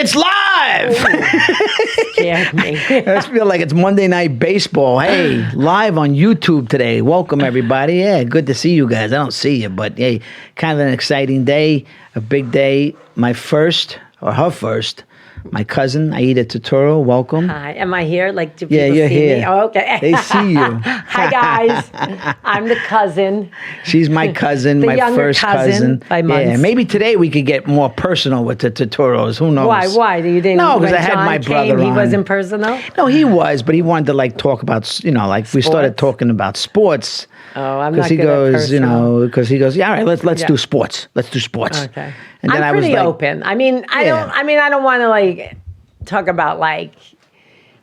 It's live! Scared me. I feel like it's Monday Night Baseball. Hey, live on YouTube today. Welcome, everybody. Yeah, good to see you guys. I don't see you, but hey, kind of an exciting day, a big day. My first, or her first, my cousin, AIDA TURTURRO. Welcome. Hi. Am I here? Like, do people you're see here. me? Oh, okay. They see you. Hi, guys. I'm the cousin. She's my cousin, The my younger first cousin. by months. Yeah, maybe today we could get more personal with the Turturros. Who knows? Why? You didn't? No, because when I had John my came, brother He on. wasn't personal? No, he was, but he wanted to like talk about, we started Sports? talking about sports. Oh, I'm Because not he good at goes, personal. because he goes, yeah, all right, let's Yeah. do sports. Let's do sports. Okay. And then I'm I was pretty like, open. I mean, I Yeah. don't want to like talk about like.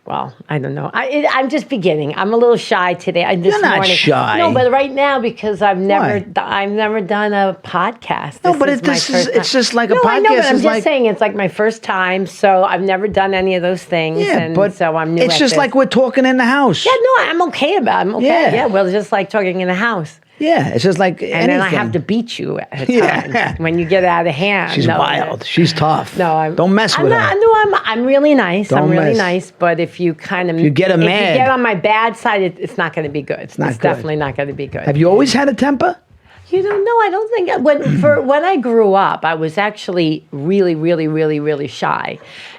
Well, I don't know. I'm just beginning. I'm a little shy today. You're not shy. No, but right now because I've never done a podcast. No, but it's it's just like a podcast. I know, but I'm is just like, saying it's like my first time, so I've never done any of those things. yeah, and but so I'm new. it's at just this. like we're talking in the house. Yeah, no, I'm okay about it. I'm okay. Yeah. Yeah, well, just like talking in the house. Yeah, it's just like And then I have to beat you at times Yeah. when you get out of hand. She's No, wild. She's tough. No, don't mess with her. No, I'm really nice. Don't I'm really mess. nice. But if you kind of you get her if mad. you get on my bad side, it's not going to be good. It's not good. definitely not going to be good. Have you always had a temper? You don't know. I don't think when I grew up, I was actually really, really, really, really shy,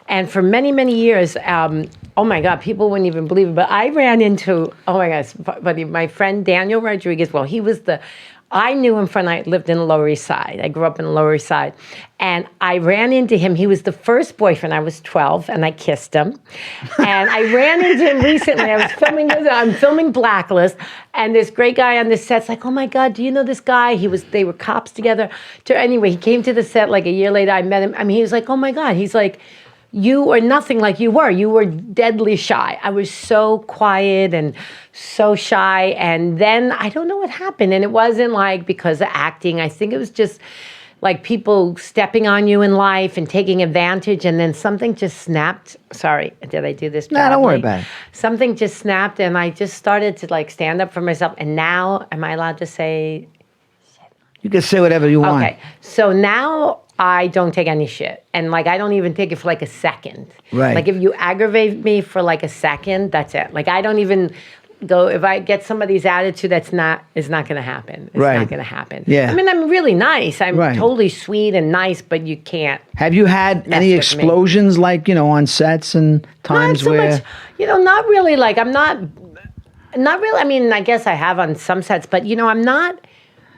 and for many, many years, oh my God, people wouldn't even believe it. But I ran into my friend Daniel Rodriguez. Well, I knew him when I lived in the Lower East Side. I grew up in the Lower East Side. And I ran into him. He was the first boyfriend. I was 12, and I kissed him. And I ran into him recently. I'm filming Blacklist, and this great guy on the set's like, oh my God, do you know this guy? They were cops together. Anyway, he came to the set like a year later. I met him. I mean, he was like, oh my God. He's like, you are nothing like you were. You were deadly shy. I was so quiet and so shy. And then I don't know what happened. And it wasn't like because of acting. I think it was just like people stepping on you in life and taking advantage. And then something just snapped. Sorry, did I do this? No, don't worry about it. Something just snapped and I just started to like stand up for myself. And now, am I allowed to say? You can say whatever you want. Okay, so now I don't take any shit. And like, I don't even take it for like a second. Right. Like if you aggravate me for like a second, that's it. Like I don't even go, if I get somebody's attitude, it's not going to happen. It's Right. not going to happen. Yeah. I mean, I'm really nice. I'm Right. totally sweet and nice, but you can't. Have you had any with me. explosions like, on sets and times Not so where... much, not really. Like I'm not really, I mean, I guess I have on some sets, but I'm not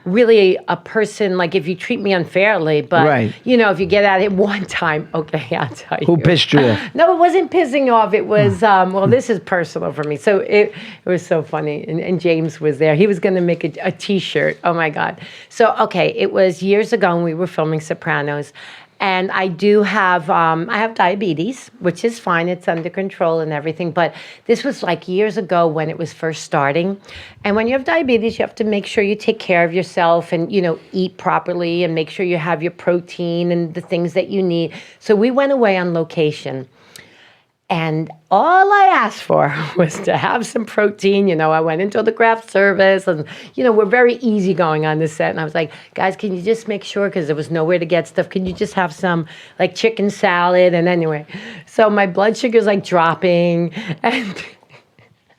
really a person, like if you treat me unfairly, but Right. if you get at it one time, okay, I'll tell you. Who pissed you off? No, it wasn't pissing you off. It was, well, this is personal for me. So it was so funny. And James was there. He was going to make a T-shirt. Oh, my God. So, okay, it was years ago when we were filming Sopranos. And I do have, I have diabetes, which is fine. It's under control and everything. But this was like years ago when it was first starting. And when you have diabetes, you have to make sure you take care of yourself and, eat properly and make sure you have your protein and the things that you need. So we went away on location. And all I asked for was to have some protein. I went into the craft service and, we're very easygoing on this set. And I was like, guys, can you just make sure, because there was nowhere to get stuff, can you just have some like chicken salad? And anyway, so my blood sugar's like dropping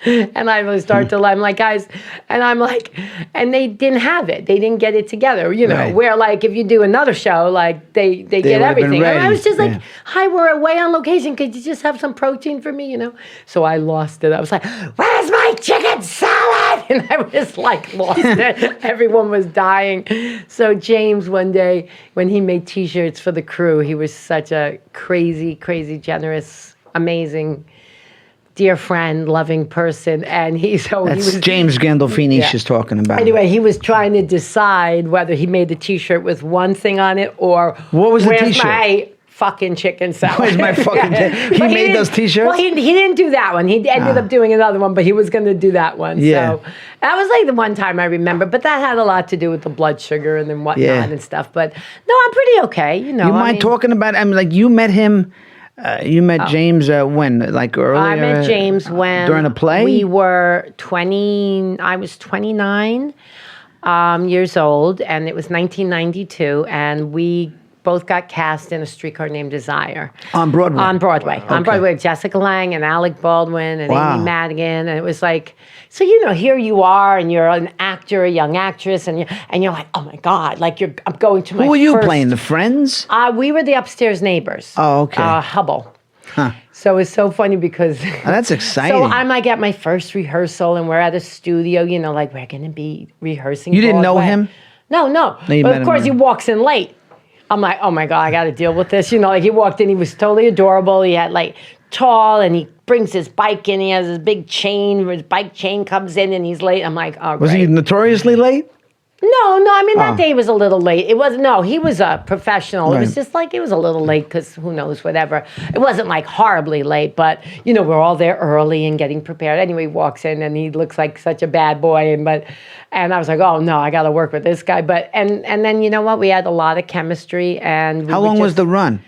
and I really start to lie. I'm like, guys, and I'm like, and they didn't have it. They didn't get it together, Right. where like if you do another show, like they get would've been everything. And I was just like, ready. hi, we're away on location. Could you just have some protein for me, So I lost it. I was like, where's my chicken salad? And I was like, lost it. Everyone was dying. So James, one day, when he made T-shirts for the crew, he was such a crazy, crazy, generous, amazing, dear friend, loving person. And he was James Gandolfini Yeah. she's talking about. Anyway, he was trying to decide whether he made the T-shirt with one thing on it or What was the where's T-shirt? my fucking chicken salad. Where's my fucking He But made those didn't- T-shirts? Well, he didn't do that one. He ended up doing another one, but he was going to do that one. Yeah. So that was like the one time I remember. But that had a lot to do with the blood sugar and then whatnot Yeah. and stuff. But no, I'm pretty okay. You mind talking about, like you met him, James when? Like earlier? I met James when during a play? we were 20, I was 29 years old, and it was 1992, and we both got cast in A Streetcar Named Desire. On Broadway? On Broadway. Wow. On Broadway. Jessica Lange and Alec Baldwin and Wow. Amy Madigan. And it was like, so, you know, here you are and you're an actor, a young actress, and you're like, oh my God, like I'm going to my Who were you first- playing? The Friends? We were the upstairs neighbors. Oh, okay. Hubble. Huh. So it's so funny because Oh, that's exciting. so I'm like at my first rehearsal and we're at a studio, you know, like we're going to be rehearsing. You didn't know Broadway. him? No. you But met of him course, he later. walks in late. I'm like, oh my God, I got to deal with this. You know, like he walked in, he was totally adorable. He had like tall and he brings his bike in. He has his big chain, his bike chain comes in and he's late. I'm like, oh, Was he great. notoriously late? No, I mean, that Oh. day was a little late. It wasn't, no, he was a professional. It was Right. just like, it was a little late because who knows, whatever. It wasn't like horribly late, but, you know, we're all there early and getting prepared. Anyway, he walks in and he looks like such a bad boy. And I was like, oh no, I got to work with this guy. But, and then, you know what, we had a lot of chemistry and. How long was the run?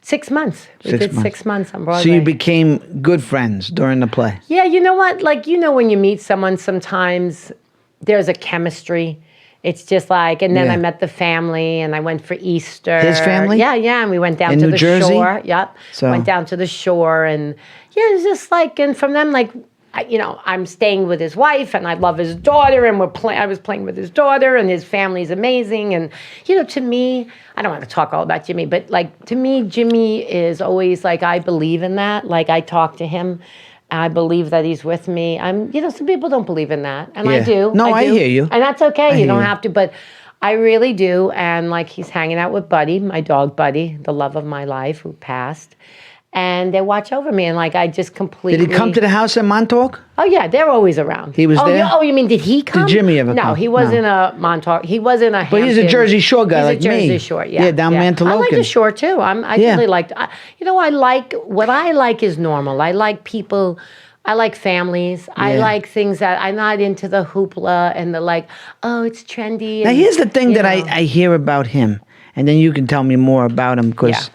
6 months. We did 6 months on Broadway. So you became good friends during the play? Yeah, you know what? Like, you know, when you meet someone, sometimes there's a chemistry. It's just like, and then Yeah. I met the family and I went for Easter. His family? Yeah, and we went down In to New the Jersey? shore. Yep. So- Went down to the shore and yeah, it's just like, and from them, like, you know, I'm staying with his wife and I love his daughter and I was playing with his daughter and his family's amazing. And, you know, to me, I don't want to talk all about Jimmy, but like, to me, Jimmy is always like, I believe in that. Like, I talk to him. I believe that he's with me. You know, some people don't believe in that, and I Yeah. do. No, I do. hear you. And that's okay. I You hear don't you. have to, but I really do. And like, he's hanging out with Buddy, my dog Buddy, the love of my life, who passed. And they watch over me, and like, I just completely. Did he come to the house in Montauk? Oh yeah, they're always around. He was oh, there? You mean did he come? Jimmy ever No, come? he wasn't a Montauk. He wasn't a. But he's a Hampton. Jersey Shore guy He's like a Jersey me. Shore, yeah. Yeah, down I like Mantolokin. the shore too. I Yeah. really liked. You know, I like what I like is normal. I like people. I like families. I Yeah. like things that I'm not into the hoopla and the like. Oh, it's trendy. Now, and, here's the thing you that know. I hear about him, and then you can tell me more about him, because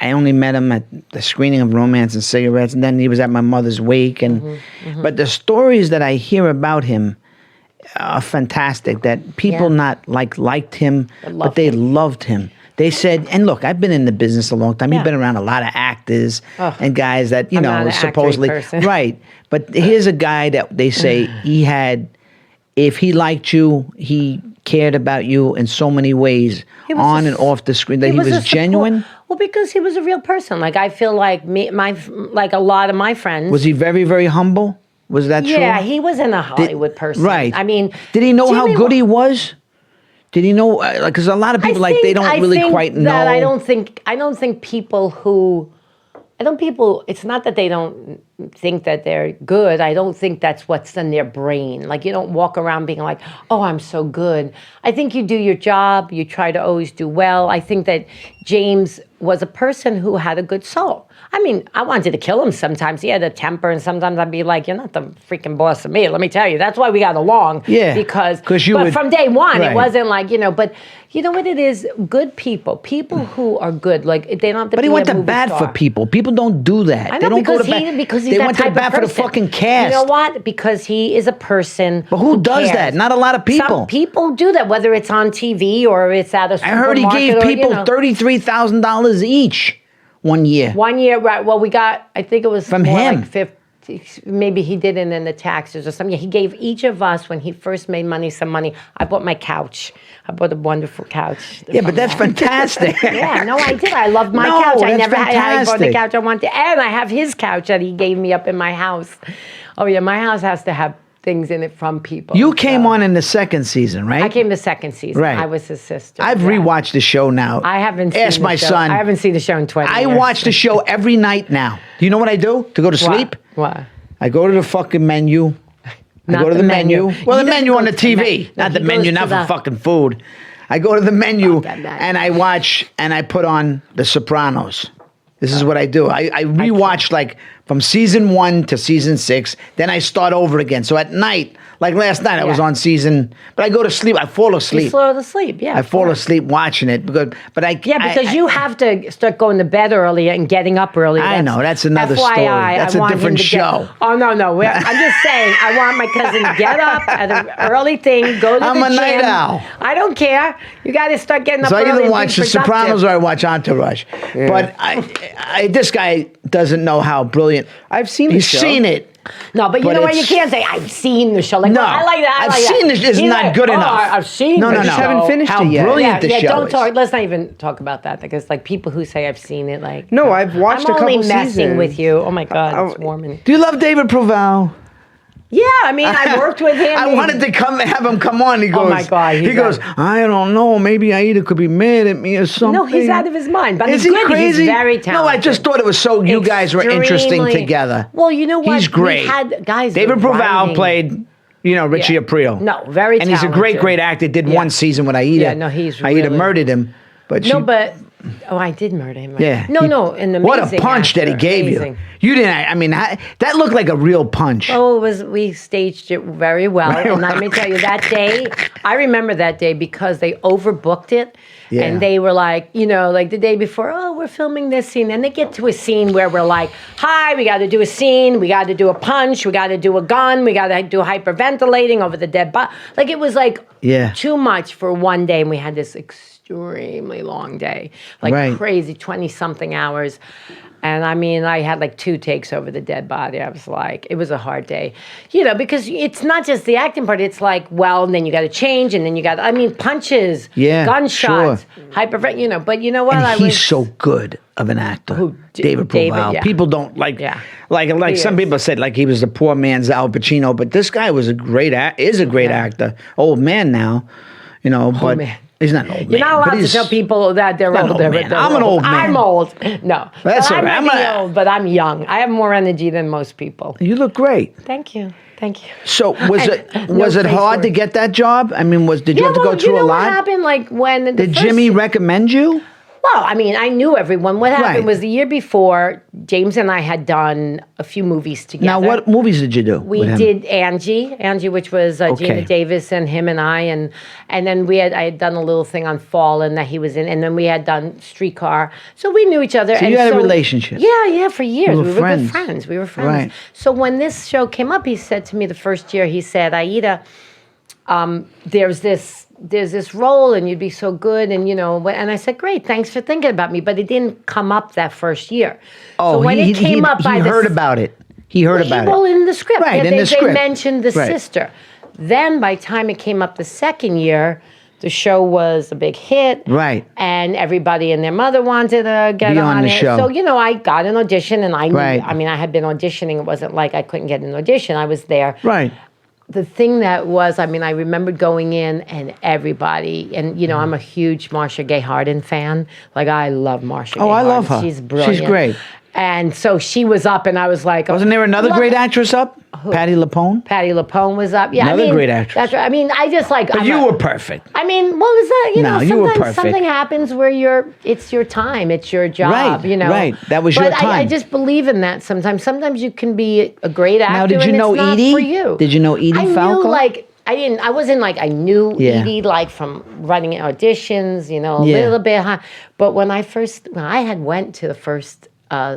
I only met him at the screening of Romance and Cigarettes, and then he was at my mother's wake. And But the stories that I hear about him are fantastic, that people Yeah. not liked him, but loved they him. loved him. They said, and look, I've been in the business a long time. You've Yeah. been around a lot of actors and guys that, I'm not an actory supposedly. person. Right. But here's a guy that they say he had, if he liked you, he cared about you in so many ways, He was on a- and off the screen, that he a was support- genuine. Well, because he was a real person. Like, I feel like like a lot of my friends. Was he very, very humble? Was that true? Yeah, he wasn't a Hollywood person. Right. I mean, did he know how Jimmy good he was? Did he know? Because a lot of people, they don't really quite know. I don't think people who. It's not that they don't think that they're good. I don't think that's what's in their brain. Like, you don't walk around being like, oh, I'm so good. I think you do your job. You try to always do well. I think that James was a person who had a good soul. I mean, I wanted to kill him sometimes. He had a temper, and sometimes I'd be like, you're not the freaking boss of me. Let me tell you. That's why we got along. Yeah, Because you from day one, right. it wasn't like, but you know what it is? Good people who are good, like, they don't have to But be he went a to movie bat star. for people. People don't do that. I They know, don't go because to bat. because he's they that went to type bat of for the person. fucking cast. You know what? Because he is a person. But who does cares. that? Not a lot of people. Some people do that, whether it's on TV or it's at a I supermarket. heard he gave or, people $33,000 each 1 year. 1 year, right? Well, we got. I think it was From more him. like 50. Maybe he did it in the taxes or something. He gave each of us, when he first made money, some money. I bought my couch. I bought a wonderful couch. Yeah, but that's fantastic. Yeah, no, I did. I loved my No, couch. I that's never had. I bought the fantastic. couch I wanted, and I have his couch that he gave me up in my house. Oh yeah, my house has to have things in it from people. You came so. on in the second season, right? I came the second season. Right. I was his sister. I've yeah. rewatched the show now. I haven't seen Ask the my show. son. I haven't seen the show in 20 I years. watch the show every night now. Do you know what I do to go to sleep? What? I go to the fucking menu. I Not go to the the menu. menu. Well, He the doesn't menu go on the to the TV, No, not the he menu, goes not to for the- fucking food. I go to the menu that bad. and I watch and I put on The Sopranos. This is what I do. I rewatch like from season 1 to season 6. Then I start over again. So at night, like last night, I was on season, but I go to sleep. I fall asleep. You fall asleep, yeah. I fall asleep watching it because you have to start going to bed early and getting up early. I know, that's another FYI, story. That's a different show. No. I'm just saying, I want my cousin to get up at an early thing, go to the gym. I'm a night owl. I don't care. You got to start getting up early. So I either and watch be The Sopranos or I watch Entourage. Yeah. But this guy doesn't know how brilliant. I've seen the show. He's seen it. No, but you know what? You can't say, I've seen the show. Like, No, well, I like that. I've seen this. It's not good enough. I've seen No, the no, no. show. I just haven't finished How it yet. brilliant the show don't is. talk. Let's not even talk about that because, like, people who say I've seen it, like, No, I've watched a couple I'm only messing seasons. with you. Oh my God, it's warming. Do you love David Proval? Yeah, I mean, I worked with him. I wanted to have him come on. He goes, Oh my God, he goes, I don't know. Maybe Aida could be mad at me or something. No, he's out of his mind. But Is he's he good. crazy? He's very talented. No, I just thought it was so you guys were interesting Extremely- together. Well, you know what? He's great. We had guys. David were Proval writing- played, Richie Yeah. Aprile. No, very And he's a great, talented. great actor. Did Yeah. one season with Aida. Yeah, no, he's Aida really- murdered him. But No, she, but I did murder him. Yeah. No, an amazing What a punch that he actor. gave Amazing. you. You didn't, I mean, that looked like a real punch. Oh, we staged it very well. And let me tell you, that day, I remember that day because they overbooked it. Yeah. And they were like, like the day before, oh, we're filming this scene. And they get to a scene where we're like, hi, we got to do a scene. We got to do a punch. We got to do a gun. We got to do hyperventilating over the dead body. Like, it was like too much for one day. And we had this extremely long day, like crazy 20-something hours. And I mean, I had like 2 takes over the dead body. I was like, it was a hard day, because it's not just the acting part. It's like, well, and then you got to change, and then you got, punches, gunshots, But you know what? And he's so good of an actor. David Proval. yeah. People don't like, like some people said, like he was the poor man's Al Pacino, but this guy was a great actor. Old man now, but. Man. He's not an old man. You're not allowed to tell people that they're Not older. old man. But I'm an old man. I'm old. No. That's all right. I might be old, but I'm young. I have more energy than most people. You look great. Thank you. So was it hard to get that job? I mean, did you have to go through a lot? What happened? Like when Did Jimmy recommend you? Well, I mean, I knew everyone. What happened Right. was the year before, James and I had done a few movies together. Now, what movies did you do? We with him? did Angie, which was Gina Davis and him and I, and then I had done a little thing on Fallen that he was in, and then we had done Streetcar. So we knew each other. So you had a relationship. Yeah, for years. You were We were friends. good friends. We were friends. Right. So when this show came up, he said to me the first year, he said, Aida, there's this role and you'd be so good and I said, great, thanks for thinking about me, but it didn't come up that first year. Oh, so when he it came up, he heard about it. He heard about it. Well, in the script, Right, in the they script. mentioned the sister. Then by the time it came up the second year, the show was a big hit. Right. And everybody and their mother wanted to get Be on the it. show. So, I got an audition and I knew, Right. I mean, I had been auditioning. It wasn't like I couldn't get an audition. I was there. Right. The thing that was, I remembered going in and everybody, and I'm a huge Marcia Gay Harden fan. Like, I love Marcia Gay Oh, I Harden. love her. She's brilliant. She's great. And so she was up, and I was like, Wasn't there another great actress up? Patti Lupone? Patti Lupone was up. Yeah, Another great actress. That's right. I just like. But you were perfect. What was that? No, you were sometimes perfect. something happens where it's your time, it's your job. Right, right. That was your But time. I just believe in that sometimes. Sometimes you can be a great actor. Now, did you and know it's not Edie? for you. Did you know Edie Falco? I wasn't like, I knew Yeah. Edie like from running auditions, a Yeah. little bit. But when I had went to the first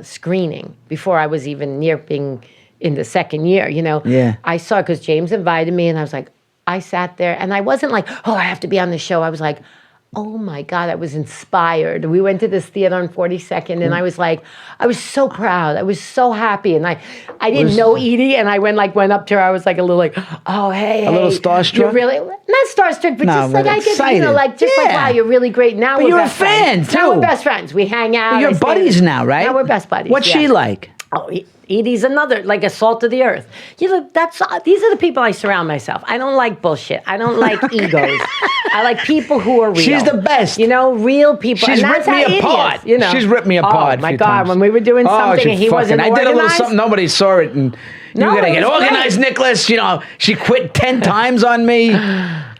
screening before I was even near being in the second year, Yeah. I saw, because James invited me and I was like, I sat there and I wasn't like, oh, I have to be on the show. I was like, oh my God, I was inspired. We went to this theater on 42nd and I was like, I was so proud. I was so happy. And I didn't know Edie and I went up to her. I was like a little like, oh, hey. A little starstruck? You're really, not starstruck, but No, just like but I get, excited. like Yeah. wow, you're really great. Now But we're you're a best fan, friends. Now too. we're best friends. We hang out. But you're I stay- buddies now, right? Now we're best buddies. What's yeah. she like? Oh, Edie's another, like a salt of the earth. These are the people I surround myself. I don't like bullshit. I don't like egos. I like people who are real. She's the best. Real people. She's and ripped that's how me Edie apart. is, She's ripped me apart. Oh my a few God, times. when we were doing something and he wasn't I did a little organized. something, nobody saw it, and No, you gotta it get was organized, great. Nicholas. She quit 10 times on me.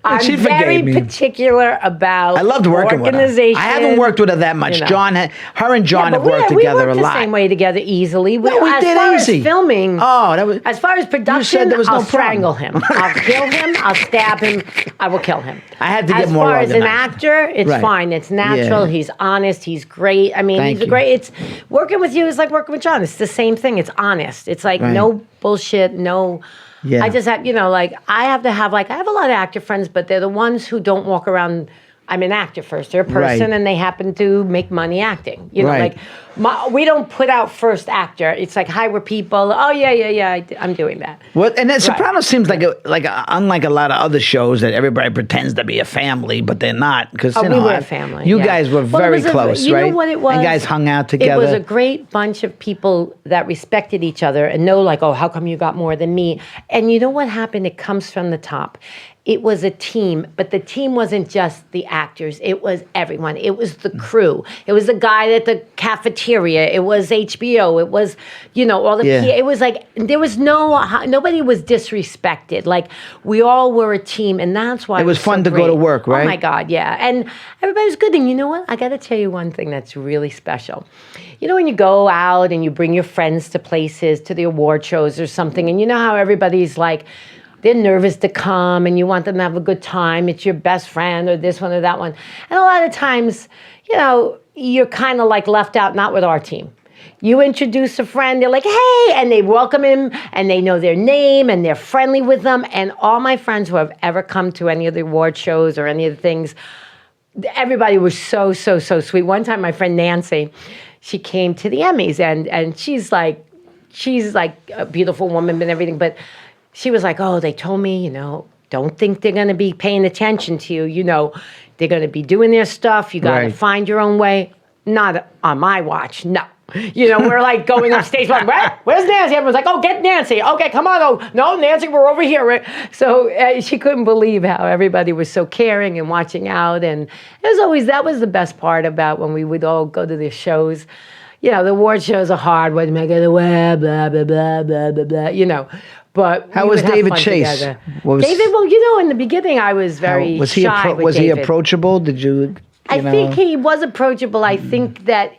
I'm She very forgave me. particular about I loved working with her. organization. I haven't worked with her that much. You know. Her and John have worked we together worked a lot. the same way together easily. No, we as did far easy. as filming, Oh, that was. as far as production, there was no I'll problem. strangle him. I'll kill him. I'll stab him. I will kill him. I had to get as more far as an organized. actor, it's Right. fine. It's natural. Yeah. He's honest. He's great. I mean, Thank he's a you. great. It's working with you is like working with John. It's the same thing. It's honest. It's like Right. no bullshit. No. Yeah. I just have, like, I have to have, like, I have a lot of actor friends, but they're the ones who don't walk around. I'm an actor first. They're a person, Right. and they happen to make money acting. Right. We don't put out first actor. It's like, hi, we're people. Oh, yeah, I'm doing that. Well, and The Sopranos seems unlike a lot of other shows that everybody pretends to be a family, but they're not. Because We were a family. You yeah. guys were Well, it very was close, you right? know what it was? And guys hung out together. It was a great bunch of people that respected each other and know, like, oh, how come you got more than me? And you know what happened? It comes from the top. It was a team, but the team wasn't just the actors. It was everyone. It was the crew. It was the guy at the cafeteria. It was HBO. It was, all the Yeah. it was like, there was nobody was disrespected. Like, we all were a team, and that's why It was fun to go to work, right? Oh my God, yeah. And everybody was good. And you know what? I got to tell you one thing that's really special. When you go out and you bring your friends to places, to the award shows or something, and you know how everybody's like, they're nervous to come and you want them to have a good time. It's your best friend or this one or that one. And a lot of times, you're kind of like left out, not with our team. You introduce a friend, they're like, hey, and they welcome him and they know their name and they're friendly with them. And all my friends who have ever come to any of the award shows or any of the things, everybody was so, so, so sweet. One time my friend Nancy, she came to the Emmys and she's like a beautiful woman and everything, but she was like, oh, they told me, don't think they're going to be paying attention to you. They're going to be doing their stuff. You got to Right. find your own way. Not on my watch. No. We're like going up stage, like, where's Nancy? Everyone's like, oh, get Nancy. Okay, come on. Oh, no, Nancy, we're over here. So she couldn't believe how everybody was so caring and watching out. And that was the best part about when we would all go to the shows. The award shows are hard. What make it away, blah, blah, blah, blah, blah, blah, But How we was would have David fun Chase? together. Was- David, well, in the beginning, I was very was he shy with was he David. approachable? Did you? I think he was approachable. I think that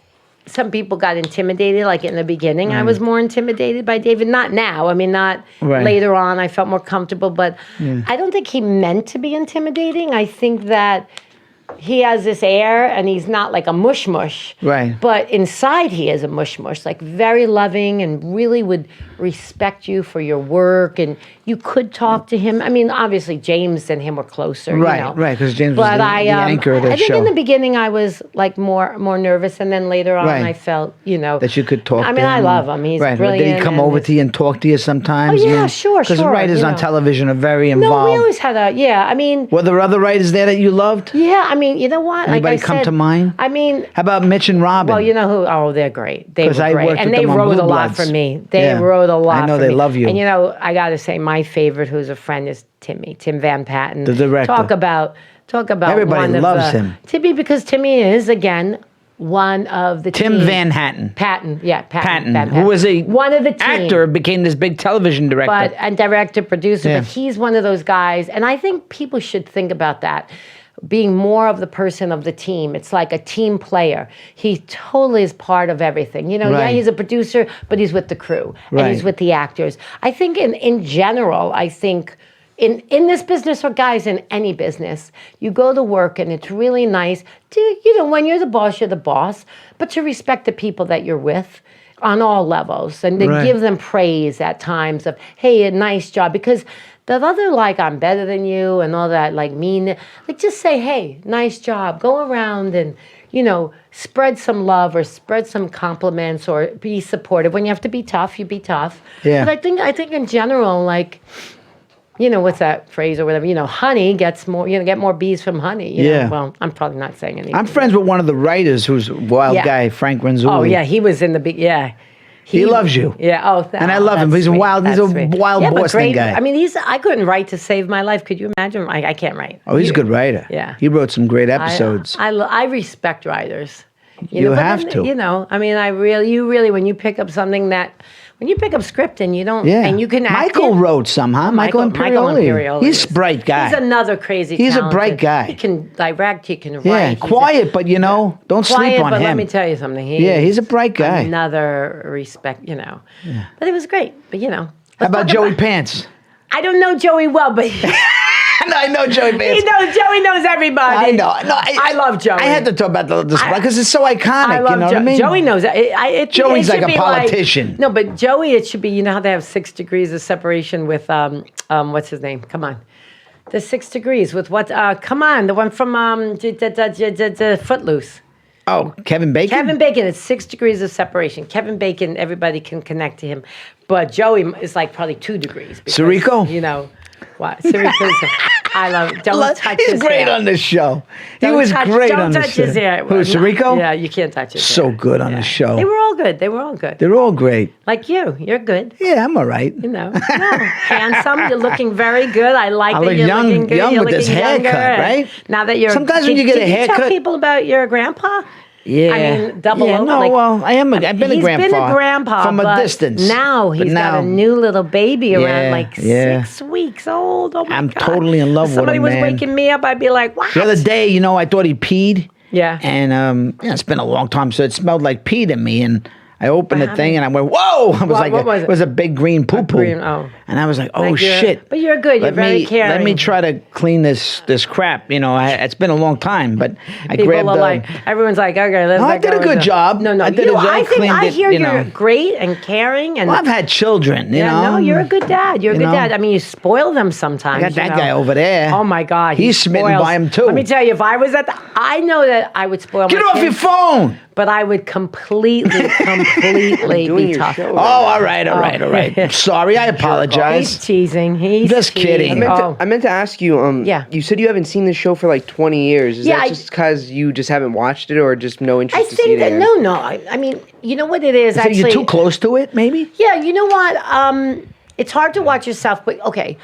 some people got intimidated, like in the beginning. I was more intimidated by David. Not now. I mean, not Right. later on. I felt more comfortable. But I don't think he meant to be intimidating. I think that he has this air and he's not like a mush mush. Right. But inside he is a mush mush, like very loving and really would respect you for your work. And you could talk to him. I mean, obviously James and him were closer. Right, right, because James was But the anchor of the I think show. in the beginning I was like more nervous, and then later on Right. I felt, That you could talk I to mean, him. I love him. He's right. brilliant. Did he come and over his- to you and talk to you sometimes? Oh, yeah, sure, Because sure, writers on television are very No, involved. we always had I mean, Were there other writers there that you loved? yeah, I mean, you know what? Anybody like I come said, to mind? I mean, How about Mitch and Robin? well, you know who? Oh, they're great. They 'Cause were I great, worked and with they them on wrote Blue a lot Bloods. for me. They Yeah. wrote a lot. I know for they me. love you. And I got to say, my favorite, who's a friend, is Tim Van Patten. The director. Talk about. Everybody one loves of the, him. Timmy, because Timmy is again one of the Tim team. Van Patten. Patton, yeah, Patton, Van who was a one of the team. actor, became this big television director. And director, producer, Yeah. but he's one of those guys, and I think people should think about that. Being more of the person of the team. It's like a team player. He totally is part of everything. Yeah, Right. he's a producer, but he's with the crew and he's Right. with the actors. I think in general, I think in this business, or guys in any business, you go to work and it's really nice to, when you're the boss, but to respect the people that you're with on all levels and to Right. give them praise at times of, hey, a nice job. Because that other, like, I'm better than you and all that, like, mean, like, just say, hey, nice job. Go around and, spread some love or spread some compliments or be supportive. When you have to be tough, you be tough. Yeah. But I think in general, like, what's that phrase or whatever, honey gets more, get more bees from honey. Yeah. Well, I'm probably not saying anything. I'm friends with one of the writers who's a wild Yeah. guy, Frank Renzulli. Oh, yeah, he was in the big, yeah. He loves you. Yeah. Oh, And I love him. that's He's a sweet. wild- he's That's a sweet. wild yeah, but Boston great. guy. I mean, I couldn't write to save my life. Could you imagine? I can't write. Oh, he's a good writer. Yeah. He wrote some great episodes. I respect writers. You but have then, to. I mean, you really, when you pick up something that, when you pick up script and you don't, Yeah. and you can act Michael it. wrote some, huh? Michael Imperioli. He's a bright guy. He's another crazy. He's a talented. bright guy. He can direct. He can write. Yeah, He's quiet, but don't sleep on but him. let me tell you something. He's a bright guy. Another respect, But it was great. But How about Joey Pants? I don't know Joey well, but No, I know Joey Pants. Joey knows everybody. I know. No, I love Joey. I had to talk about the because it's so iconic. I love what I mean? Joey knows it. Joey's it like a politician. No, but Joey, it should be. You know how they have 6 degrees of separation with what's his name? Come on, the 6 degrees with what? Come on, the one from Footloose. Oh, Kevin Bacon? Kevin Bacon, it's 6 degrees of separation. Kevin Bacon, everybody can connect to him. But Joey is like probably 2 degrees. Because, Sirico? What? Sirico's, I love it. Don't touch his hair. He's great on this show. He was great on this show. Don't touch his hair. Who, Sirico? Yeah, you can't touch his hair. So good on the show. They were all good. They were all good. They're all great. Like you. You're good. Yeah, I'm all right. Handsome. You're looking very good. I like that look you're young, looking good. young You're with this looking haircut, younger. right? Now that you're... Sometimes when you get a haircut... Did you tell people about your grandpa? Yeah. I mean, double over. No, well, I've been a grandpa. He's been a grandpa from a but distance. Now he's got a new little baby around like 6 weeks old. Oh my I'm God. totally in love with him, Somebody was man. waking me up, I'd be like, what? The other day, I thought he peed. Yeah. And it's been a long time, so it smelled like pee to me. And I opened the thing and I went, whoa! I was what was it? It was a big green poo-poo. Oh. And I was like, oh, Like shit. But you're good. You're very caring. Let me try to clean this crap. It's been a long time, but I People grabbed are like, everyone's like, okay, let's I did a good job. No, I did a job. I hear you're great and caring. And Well, I've had children, No, you're a good dad. You're a good dad. I mean, you spoil them sometimes. I got that guy over there. Oh, my God. He's smitten by him, too. Let me tell you, if I was I know that I would spoil Get my off kids, your phone! But I would completely be tough. Oh, all right. Sorry, I apologize. He's teasing. He's Just kidding. I meant to ask you, you said you haven't seen this show for like 20 years. Is that just because you just haven't watched it or just no interest to see it again? No. I mean, you know what it is? Actually, you're too close to it, maybe? Yeah, you know what? It's hard to watch yourself, but okay.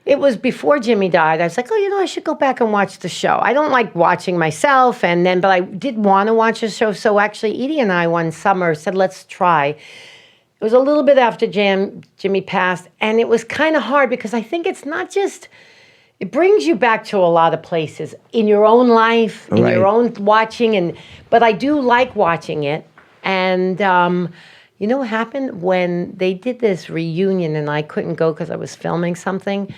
It was before Jimmy died. I was like, I should go back and watch the show. I don't like watching myself, but I did want to watch the show. So actually, Edie and I one summer said, let's try. It was a little bit after Jimmy passed, and it was kind of hard because I think it's not just, it brings you back to a lot of places in your own life, in your own watching, but I do like watching it. And you know what happened? When they did this reunion and I couldn't go because I was filming something,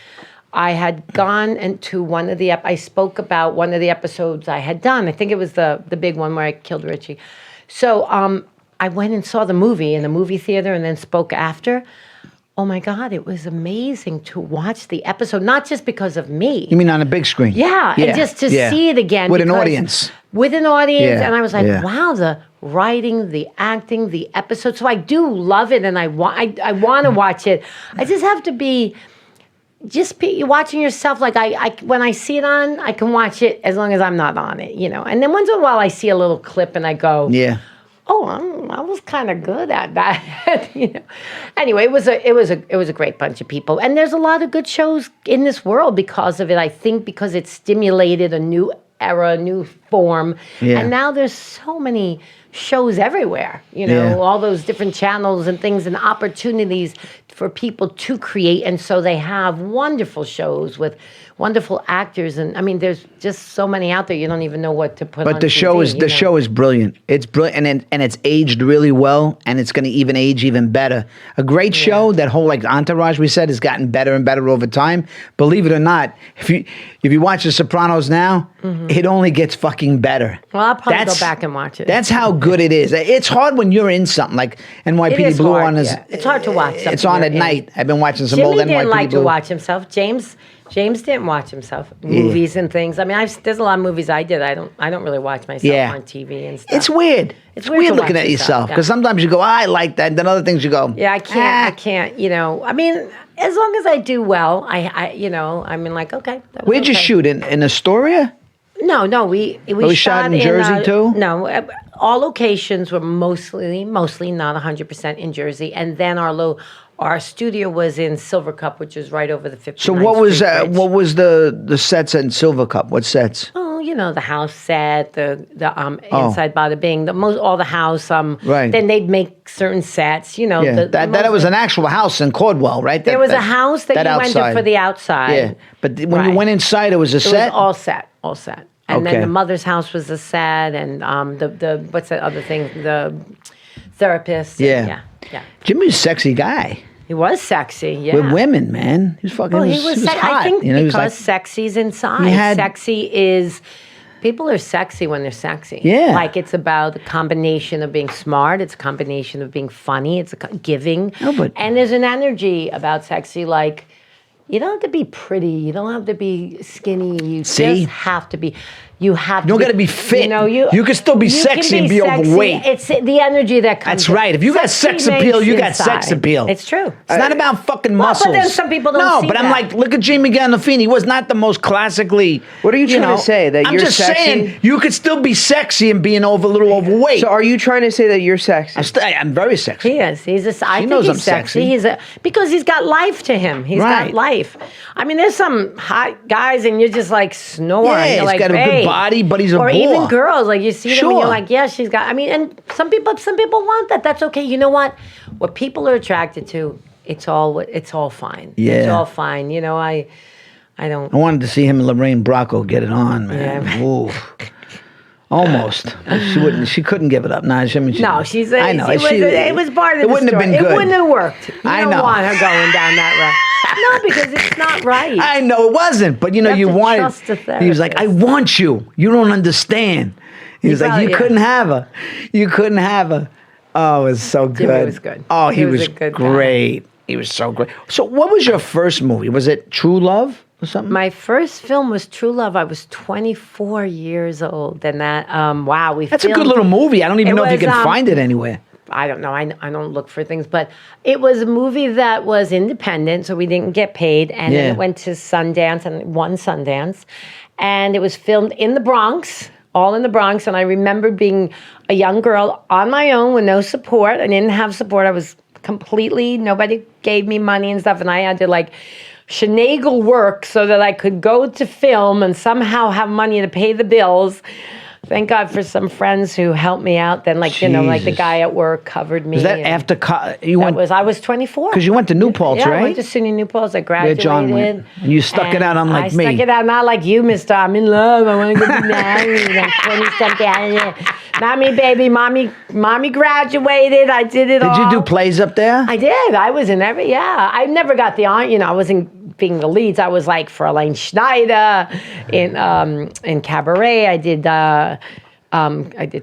I had gone into one of the, I spoke about one of the episodes I had done. I think it was the big one where I killed Richie. So I went and saw the movie in the movie theater and then spoke after. Oh my God, it was amazing to watch the episode, not just because of me. You mean on a big screen? Yeah, and just to see it again. With an audience. With an audience, and I was like, wow, the writing, the acting, the episode. So I do love it, and I want to watch it. I just have to be watching yourself. Like I when I see it on, I can watch it as long as I'm not on it, And then once in a while, I see a little clip, and I go, oh, I was kind of good at that, Anyway, it was a great bunch of people, and there's a lot of good shows in this world because of it. I think because it stimulated a new era, a new form, and now there's so many shows everywhere. All those different channels and things and opportunities for people to create, and so they have wonderful shows with wonderful actors, and I mean, there's just so many out there. You don't even know what to put. But on the show is brilliant. It's brilliant, and it's aged really well, and it's going to even age even better. A great show. That whole entourage we said has gotten better and better over time. Believe it or not, if you watch The Sopranos now, it only gets fucking better. Well, I'll probably go back and watch it. That's how good it is. It's hard when you're in something like NYPD Blue hard, on is. It's hard to watch. It's on at night. I've been watching some old NYPD Blue. Jimmy didn't like to watch himself. James didn't watch himself. Movies and things. I mean, there's a lot of movies I did. I don't really watch myself on TV and stuff. It's weird. It's weird looking at yourself because sometimes you go, I like that. Then other things you go, yeah, I can't. I mean, as long as I do well, I mean, like, okay. Where'd you shoot in Astoria? No, we shot in Jersey too. No, all locations were mostly not 100% in Jersey, and then our studio was in Silver Cup, which is right over the 59th So what was the sets in Silver Cup? What sets? Oh, Well, the house set, the inside bada bing, all the house. Right. Then they'd make certain sets. That was an actual house in Caldwell, right? There was a house that you went to for the outside. Yeah, but when you went inside, it was a set. It was all set. And then the mother's house was a set, and the what's that other thing? The therapist. Yeah. Jimmy was a sexy guy. He was sexy, yeah. With women, man. He was fucking. Well, he was hot. I think because like, sexy's inside. Sexy is. People are sexy when they're sexy. Yeah. Like it's about the combination of being smart. It's a combination of being funny. It's giving. And there's an energy about sexy. Like you don't have to be pretty. You don't have to be skinny. You just have to be. You don't got to be fit. You can still be sexy and be overweight. It's the energy that comes. That's right. If you got sex appeal, you got sex appeal. It's true. It's not about fucking muscles. But then some people don't see but I'm like, look at Jamie Gandolfini. He was not the most classically. What are you trying to say? That you're sexy? I'm just saying you could still be sexy and be a little overweight. So are you trying to say that you're sexy? I'm very sexy. He is. I think he's sexy. Because he's got life to him. He's got life. I mean, there's some hot guys and you're just like snoring. Yeah, he's got a good body, but he's a or even girls, like you see them and you're like, yeah, she's got. I mean, and some people want that. That's okay. You know what? What people are attracted to, it's all fine. Yeah, it's all fine. I don't. I wanted to see him and Lorraine Bracco get it on, man. Yeah. Ooh. Almost. She wouldn't. She couldn't give it up. No, she's. I know. It was part of the It wouldn't have been good. It wouldn't have worked. You I don't know. want her going down that road. No, because it's not right. I know it wasn't, but you wanted. Trust a therapist. He was like, "I want you. You don't understand." He was like, "You couldn't have her. You couldn't have her." Oh, it was so good. Jimmy was good. Oh, he was a good great. Guy. He was so great. So, what was your first movie? Was it True Love or something? My first film was True Love. I was 24 years old, and that That's a good little movie. I don't even know if you can find it anywhere. I don't know. I don't look for things, but it was a movie that was independent, so we didn't get paid, and then it went to Sundance and won Sundance, and it was filmed in the Bronx. All in the Bronx, and I remember being a young girl on my own with no support. I didn't have support. I was nobody gave me money and stuff, and I had to finagle work so that I could go to film and somehow have money to pay the bills. Thank God for some friends who helped me out. Then, the guy at work covered me. Was that after you went? I was 24. Because you went to New Paltz, right? I went to SUNY New Paltz. I graduated. Where John went. And you stuck it out, unlike me. I stuck it out, not like you, mister. I'm in love. I want to go be married. I'm 20-something. Not me, baby. Mommy graduated. I did it all. Did you do plays up there? I did. I was in every, I never got the honor. I wasn't being the leads. I was like for Elaine Schneider in Cabaret. I did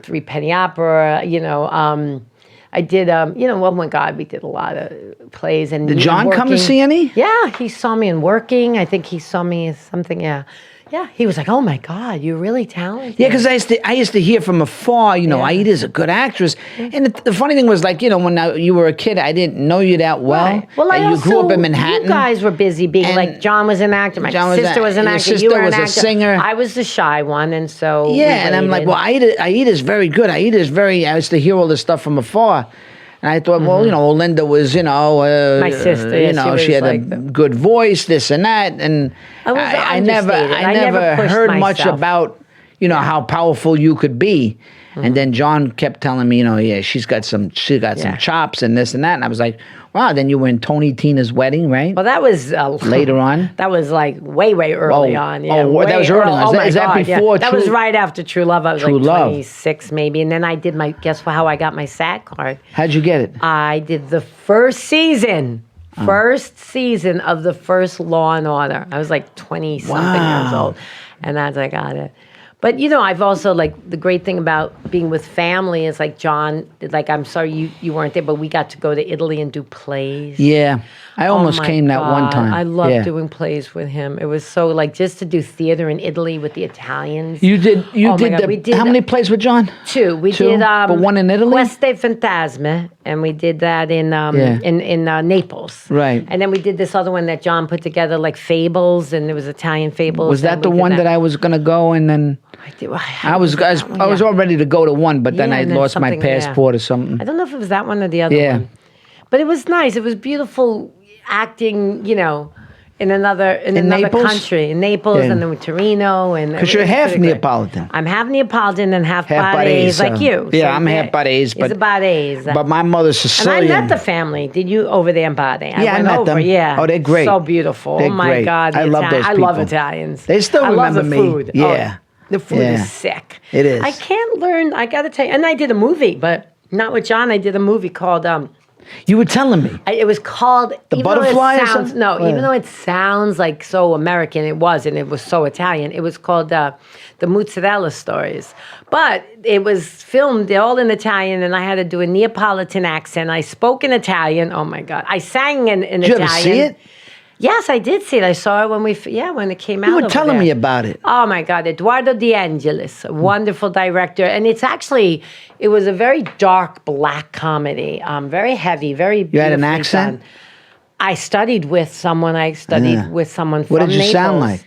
Three Penny Opera. I did. Oh my God, we did a lot of plays. And did John come to see any? Yeah, he saw me in Working. I think he saw me as something. Yeah. Yeah, he was like, "Oh my God, you're really talented." Yeah, because I used to hear from afar, Aida's a good actress. And the funny thing was, when you were a kid, I didn't know you that well. Right. Well, you grew up in Manhattan. You guys were busy being John was an actor, my sister was an actor, you were an actor. A singer. I was the shy one, and so and I'm like, well, Aida's very good. I used to hear all this stuff from afar. And I thought, well, Linda was, my sister. She had a good voice, this and that, and I never heard much about, how powerful you could be. And then John kept telling me, she's got some chops and this and that, and I was like, wow. Then you were in Tony Tina's wedding, right? Well, that was later on. That was way early on. Yeah, that was early on. Is that before? That was right after True Love. I was 26 maybe, and then I did guess how I got my SAG card. How'd you get it? I did the first season. First season of the first Law and Order. I was like 20-something years old, and that's I got it. But I've also the great thing about being with family is John. I'm sorry you weren't there, but we got to go to Italy and do plays. Yeah, I almost came that one time. I loved doing plays with him. It was so just to do theater in Italy with the Italians. You did. How many plays with John? 2. We did. But one in Italy. Queste Fantasme, and we did that in Naples. Right. And then we did this other one that John put together, Fables, and it was Italian Fables. Was that the one that I was going to go and then? I was all ready to go to one, but then I lost my passport or something. I don't know if it was that one or the other one. But it was nice. It was beautiful acting, in another Naples? country, in Naples, and then with Torino, and because you're half Neapolitan. I'm half Neapolitan and half Barese, like you. Yeah, I'm half Barese, but he's a Barese. But my mother's Sicilian. And I met the family. Did you over there in Bari? I met them. Yeah. Oh, they're great. So beautiful. They're oh my great. God, I love those people. I love Italians. They still remember me. Food. Yeah. The food is sick. It is. I can't learn. I got to tell you, and I did a movie, but not with John. I did a movie called. You were telling me. It was called The Butterfly. Even though it sounds like so American, it wasn't. It was so Italian. It was called the Mozzarella Stories. But it was filmed all in Italian, and I had to do a Neapolitan accent. I spoke in Italian. Oh my God! I sang in Italian. Did you ever see it? Yes, I did see it. I saw it when it came out. You were telling me about it. Oh my God, Eduardo De Angelis, a wonderful director, and it was a very dark black comedy, very heavy, very beautifully. You had an accent? Done. I studied with someone. From Naples. What did you sound like?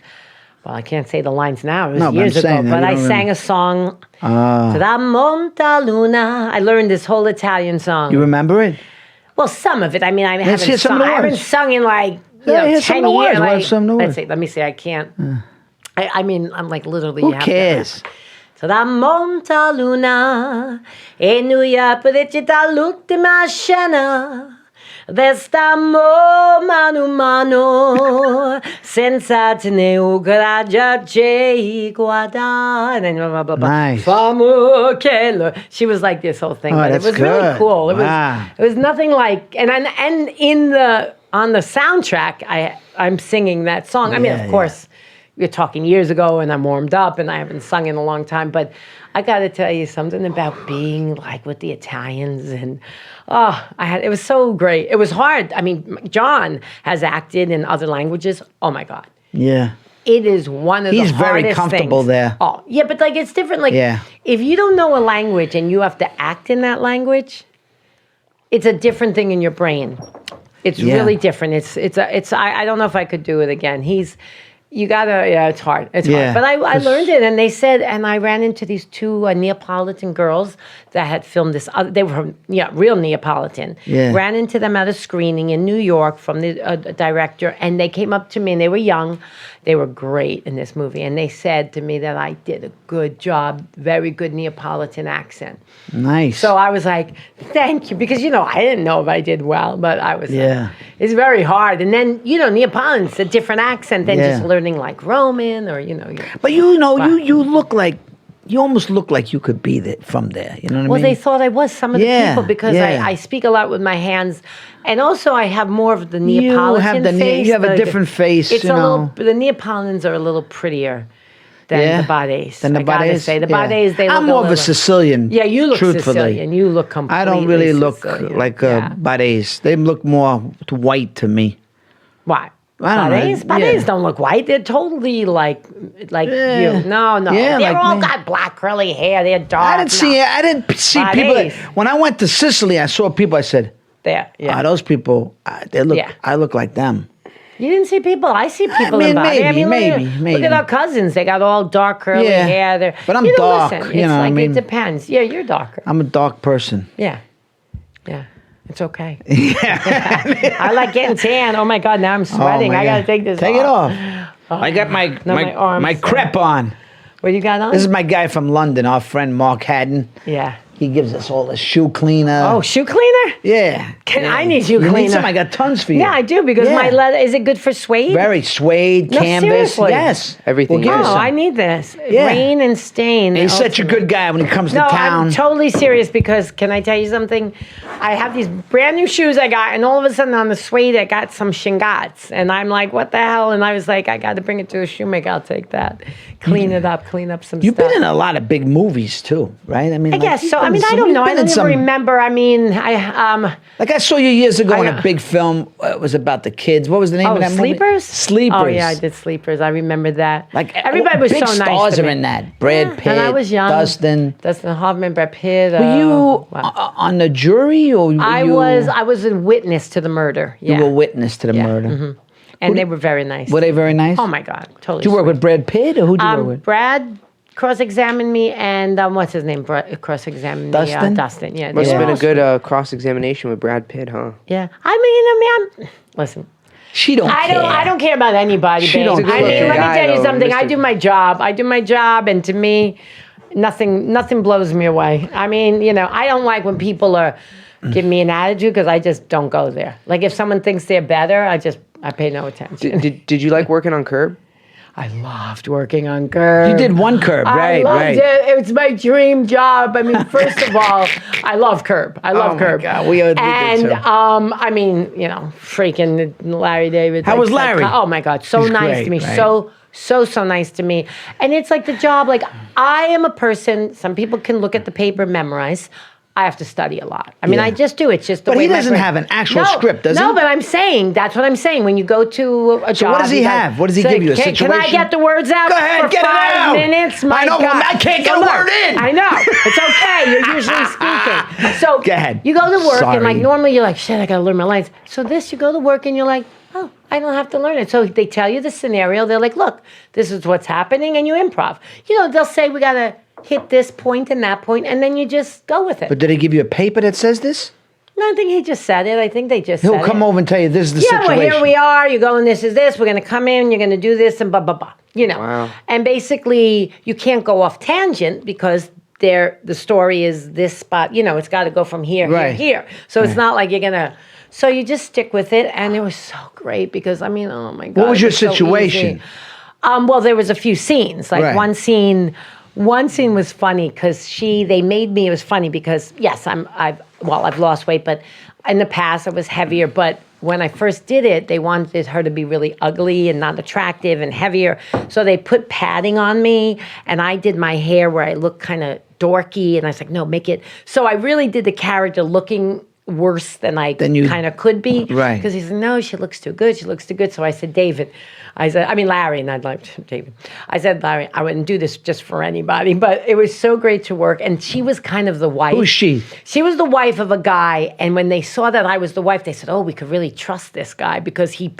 Well, I can't say the lines now. It was years ago, but I sang a song. Tramonta Luna. I learned this whole Italian song. You remember it? Well, some of it. I mean, I haven't sung in like. 10 years. Let me see. I can't. I mean, I'm like literally. Who cares? Tramonta luna e noi aprecita l'ultima scena. Restiamo mano a mano senza tenere coraggio di guardare. And blah, blah, blah. Nice. She was like this whole thing, but it was really cool. It was nothing like on the soundtrack, I'm singing that song. I mean, of course, we're talking years ago, and I'm warmed up, and I haven't sung in a long time. But I got to tell you something about being like with the Italians, and it was so great. It was hard. I mean, John has acted in other languages. Oh my God. Yeah. It is one of the hardest things. He's very comfortable there. Oh yeah, but like it's different. Like if you don't know a language and you have to act in that language, it's a different thing in your brain. It's really different. I don't know if I could do it again. It's hard. It's hard. But I learned it, and they said, and I ran into these two Neapolitan girls that had filmed this. They were real Neapolitan. Yeah. Ran into them at a screening in New York from the director, and they came up to me, and they were young. They were great in this movie, and they said to me that I did a good job, very good Neapolitan accent. Nice. So I was like, thank you, because, I didn't know if I did well, but I was like, it's very hard. And then, Neapolitan's a different accent than just learning like Roman or, But you look like, you almost look like you could be from there. You know what I mean? Well, they thought I was some of the people because I speak a lot with my hands. And also I have more of the Neapolitan face. You have a different face, It's the Neapolitans are a little prettier. Than the Barese. Than the Barese? The Barese, they look I'm more of a Sicilian. Yeah, you look truthfully. Sicilian. You look completely I don't really look Sicilian. like a Barese. They look more white to me. Why? Barese don't look white. They're totally like you. No. Yeah, they're all got black curly hair. They're dark. I didn't see people. When I went to Sicily, I saw people. I said, those people. They look. I look like them. You didn't see people? I see people in Bali. Maybe. Look at our cousins. They got all dark curly hair. But I'm dark. Listen, it depends. Yeah, you're darker. I'm a dark person. Yeah. It's okay. I like getting tan. Oh my God, now I'm sweating. I gotta take this off. Take it off. I got my crepe on. What you got on? This is my guy from London, our friend Mark Haddon. Yeah. He gives us all the shoe cleaner. Oh, shoe cleaner? Yeah. I need shoe cleaner. You need some? I got tons for you. Yeah, I do, because my leather, is it good for suede? Very suede, canvas. Seriously. Yes. Everything. I need this. Rain and stain. And he's such a good guy when he comes to town. I'm totally serious, because can I tell you something? I have these brand new shoes I got, and all of a sudden on the suede I got some shingats. And I'm like, what the hell? And I was like, I got to bring it to a shoemaker. I'll take that. Clean it up, clean up some You've stuff. been in a lot of big movies too, right? I guess so. I don't know. I don't even remember. I mean, I saw you years ago in a big film. It was about the kids. What was the name of that movie? Sleepers. Oh yeah, I did Sleepers. I remember that. Like everybody was big so nice. Stars to are me. in that. Brad Pitt. And I was young. Dustin Hoffman, Brad Pitt. Were you on the jury, or I was a witness to the murder. Yeah. You were a witness to the murder. Mm-hmm. And they were very nice. Were they very nice? Oh my God, totally. Did you work with Brad Pitt, or who did you work with? Brad cross-examined me, and what's his name? Cross-examined me. Dustin. Yeah. Must have been a good cross-examination with Brad Pitt, huh? Yeah. I mean, listen. She don't care. I don't care about anybody, babe. don't I mean, care. let me tell you something. I Mr. do my job, and to me, nothing blows me away. I mean, I don't like when people are giving me an attitude because I just don't go there. Like if someone thinks they're better, I pay no attention. Did you like working on Curb? I loved working on Curb. You did one Curb, right? I loved it. It's my dream job. I mean, first of all, I love Curb. I love Curb. Oh my God, we did and too. I mean, freaking Larry David. How was Larry? Oh my God, so He's nice great, to me. right? So nice to me. And it's like the job. Like I am a person. Some people can look at the paper, memorize. I have to study a lot. I mean, Yeah. I just do. It's just the But way he my doesn't brain- have an actual script, does he? No, but I'm saying, that's what I'm saying. When you go to a job. So what does he have? What does he give you, a Can I situation? get the words out Go ahead, for get it 5 out. minutes? My I know, God. I can't get a look, word in. I know. It's okay. You're usually speaking. So Go ahead. you go to work and like Sorry. normally you're like, shit, I got to learn my lines. So you go to work and you're like, oh, I don't have to learn it. So they tell you the scenario. They're like, look, this is what's happening, and you improv. They'll say we got to hit this point and that point, and then you just go with it. But did he give you a paper that says this? No, I think he just said it. I think they just said He'll come it. over and tell you this is the Yeah, situation. well, here we are. You're going, this is this. We're going to come in. You're going to do this and blah, blah, blah. Wow. And basically, you can't go off tangent because the story is this spot. It's got to go from here, Right. here. So it's not like you're going to. So you just stick with it. And it was so great because, I mean, oh my God. What was it your so situation? easy. Well, there was a few scenes. Like Right. one scene was funny because they made me. It was funny because yes, I've lost weight, but in the past I was heavier. But when I first did it, they wanted her to be really ugly and not attractive and heavier. So they put padding on me, and I did my hair where I looked kind of dorky, and I was like, no, make it. So I really did the character looking worse than I kind of could be. Right. Because he said, no, she looks too good. She looks too good. So I said, Larry, and I'd like David. I said, Larry, I wouldn't do this just for anybody, but it was so great to work. And she was kind of the wife. Who's she? She was the wife of a guy. And when they saw that I was the wife, they said, oh, we could really trust this guy because he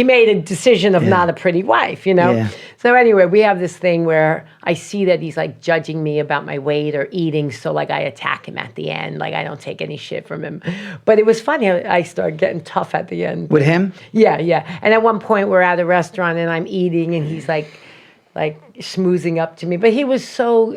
made a decision of not a pretty wife, Yeah. So anyway, we have this thing where I see that he's like judging me about my weight or eating. So like I attack him at the end. Like I don't take any shit from him. But it was funny. I started getting tough at the end. With him? Yeah. And at one point we're at a restaurant and I'm eating and he's like schmoozing up to me. But he was so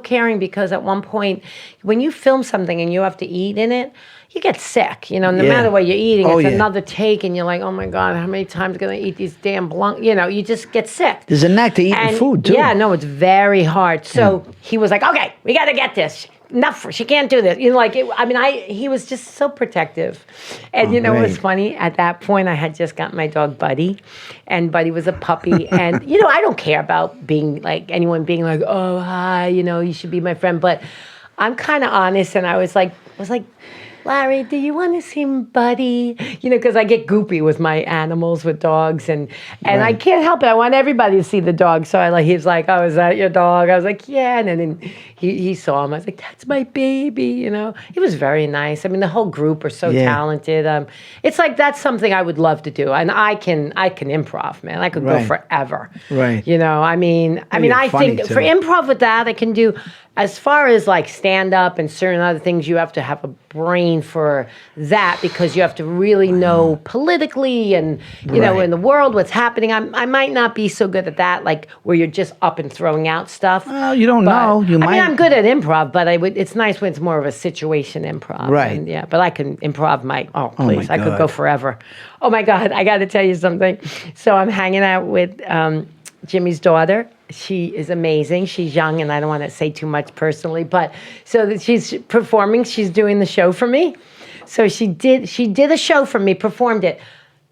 caring because at one point when you film something and you have to eat in it, you get sick, no matter what you're eating. It's another take and you're like, oh my God, how many times am I going to eat these damn blanc? You just get sick. There's a knack to eating food too. Yeah, no, it's very hard. So he was like, okay, we got to get this. Enough, she can't do this. He was just so protective. And it was funny, at that point I had just got my dog Buddy, and Buddy was a puppy. And, I don't care about being like, anyone being like, oh, hi, you should be my friend. But I'm kind of honest, and I was like, Larry, do you want to see Buddy? Because I get goopy with my animals, with dogs, and I can't help it. I want everybody to see the dog. So he's like, oh, is that your dog? I was like, yeah. And then he saw him. I was like, that's my baby. It was very nice. I mean, the whole group are so talented. It's like that's something I would love to do, and I can improv, man. I could go forever. Right. I think too. for improv with that, I can do. As far as like stand up and certain other things, you have to have a brain for that because you have to really know politically and in the world what's happening. I might not be so good at that, like where you're just up and throwing out stuff. Well, you don't know. You might. I'm good at improv, but it's nice when it's more of a situation improv. Right. And, but I can improv please, my I could God. go forever. Oh my God, I got to tell you something. So I'm hanging out with Jimmy's daughter. She is amazing. She's young, and I don't want to say too much personally, but so that she's performing. She's doing the show for me. So she did a show for me, performed it.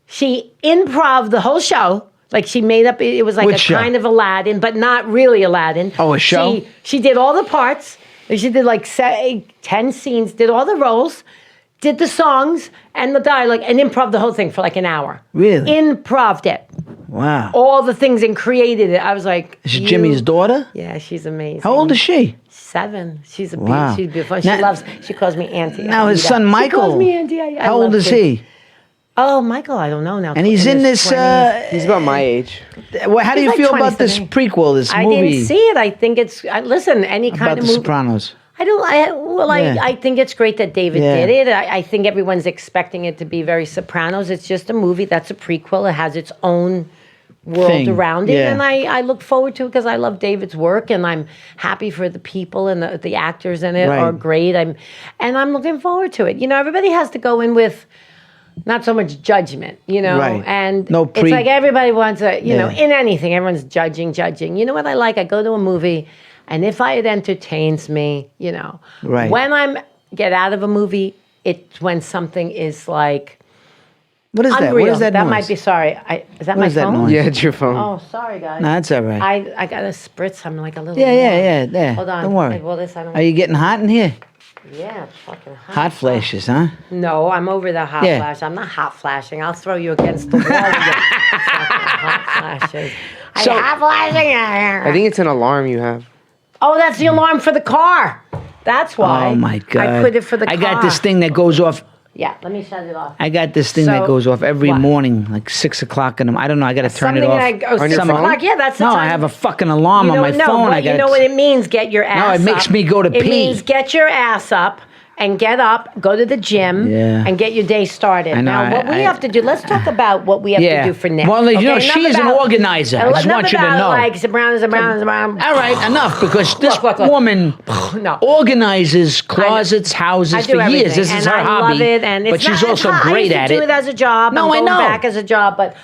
She improv the whole show. Like she made up, it was like Which a show? kind of Aladdin, but not really Aladdin. Oh, a show? She did all the parts. She did like 10 scenes, did all the roles, did the songs and the dialogue, and improv the whole thing for like an hour. Really? Improved it. Wow. All the things and created it. I was like, Is she Jimmy's daughter? Yeah, she's amazing. How old is she? 7. She's Wow. She's beautiful. Now- She calls me Auntie. Now his son Michael. She calls me Auntie. I How love old is kids. he? Oh, Michael, I don't know now. And he's in this. 20s. He's about my age. How do He's you like feel 20 about this today. prequel, this I movie didn't see it. I think it's listen, any about kind The of movie. Sopranos? I think it's great that David did it. I think everyone's expecting it to be very Sopranos. It's just a movie that's a prequel. It has its own world around it, and I look forward to it because I love David's work, and I'm happy for the people and the actors in it are great. I'm looking forward to it. You know, everybody has to go in with not so much judgment, you know, and it's like everybody wants to, you know, in anything, everyone's judging. You know what I like? I go to a movie, and if it entertains me, you know, when I get out of a movie, it's when something is like, what is unreal. that? What is that That noise? might be, sorry. Is that my phone? Noise? Yeah, it's your phone. Oh, sorry, guys. No, that's all right. I got a spritz. I'm like a little Yeah. Hold on. Don't worry. Well, this I don't. Are you getting hot in here? Yeah, it's fucking hot. Hot flashes, huh? No, I'm over the hot flash. I'm not hot flashing. I'll throw you against the wall with your hot flashes. So, I'm hot flashing. I think it's an alarm you have. Oh, that's the alarm for the car. That's why. Oh my God! I put it for the car. I got this thing that goes off. Yeah, let me shut it off. I got this thing that goes off every morning, like 6 o'clock in the. I don't know. I got to turn it off. On your phone? Yeah, that's the time. No, I have a fucking alarm on my phone. You know what it means? Get your ass up. No, it makes me go to pee. It means get your ass up and get up, go to the gym, and get your day started. I know, now, what we have to do, let's talk about what we have to do for Nick. Well, you know, she is an organizer. I just want you to know. Like, Brown. All right, enough, because this woman organizes closets, houses for years. This is her hobby. I love it, and but she's also great at it. I used to do it as a job. No, I know. Back as a job, but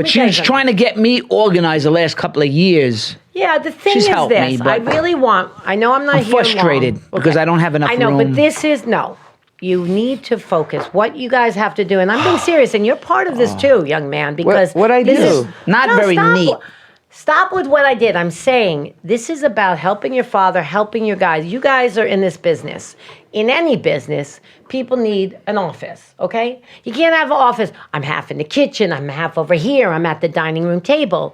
she's trying to get me organized the last couple of years. Yeah, the thing She's is helped this. me, I really want. I know I'm not I'm here frustrated long. because I don't have enough room. I know, but this is no. You need to focus. What you guys have to do, and I'm being serious, and you're part of this too, young man. Because what I do? Not very neat. Stop with what I did. I'm saying this is about helping your father, helping your guys. You guys are in this business. In any business, people need an office, okay? You can't have an office. I'm half in the kitchen. I'm half over here. I'm at the dining room table.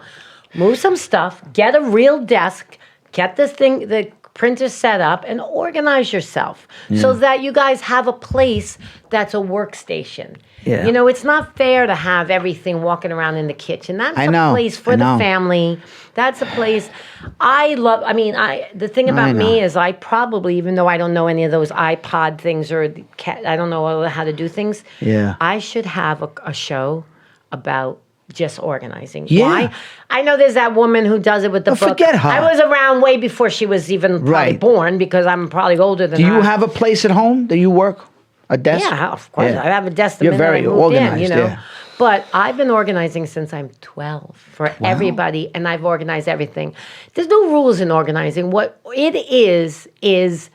Move some stuff. Get a real desk. Get this thing, the printer set up, and organize yourself so that you guys have a place that's a workstation. Yeah. You know, it's not fair to have everything walking around in the kitchen. That's a place for the family. That's a place I love. I mean, the thing about me is I probably, even though I don't know any of those iPod things or I don't know how to do things, I should have a show about just organizing. Yeah. Why? I know there's that woman who does it with the book. Forget her. I was around way before she was even probably born because I'm probably older than her. Do you have a place at home that you work? A desk? Yeah, of course. I have a desk. You're very organized, you know. But I've been organizing since I'm 12 for everybody, and I've organized everything. There's no rules in organizing. What it is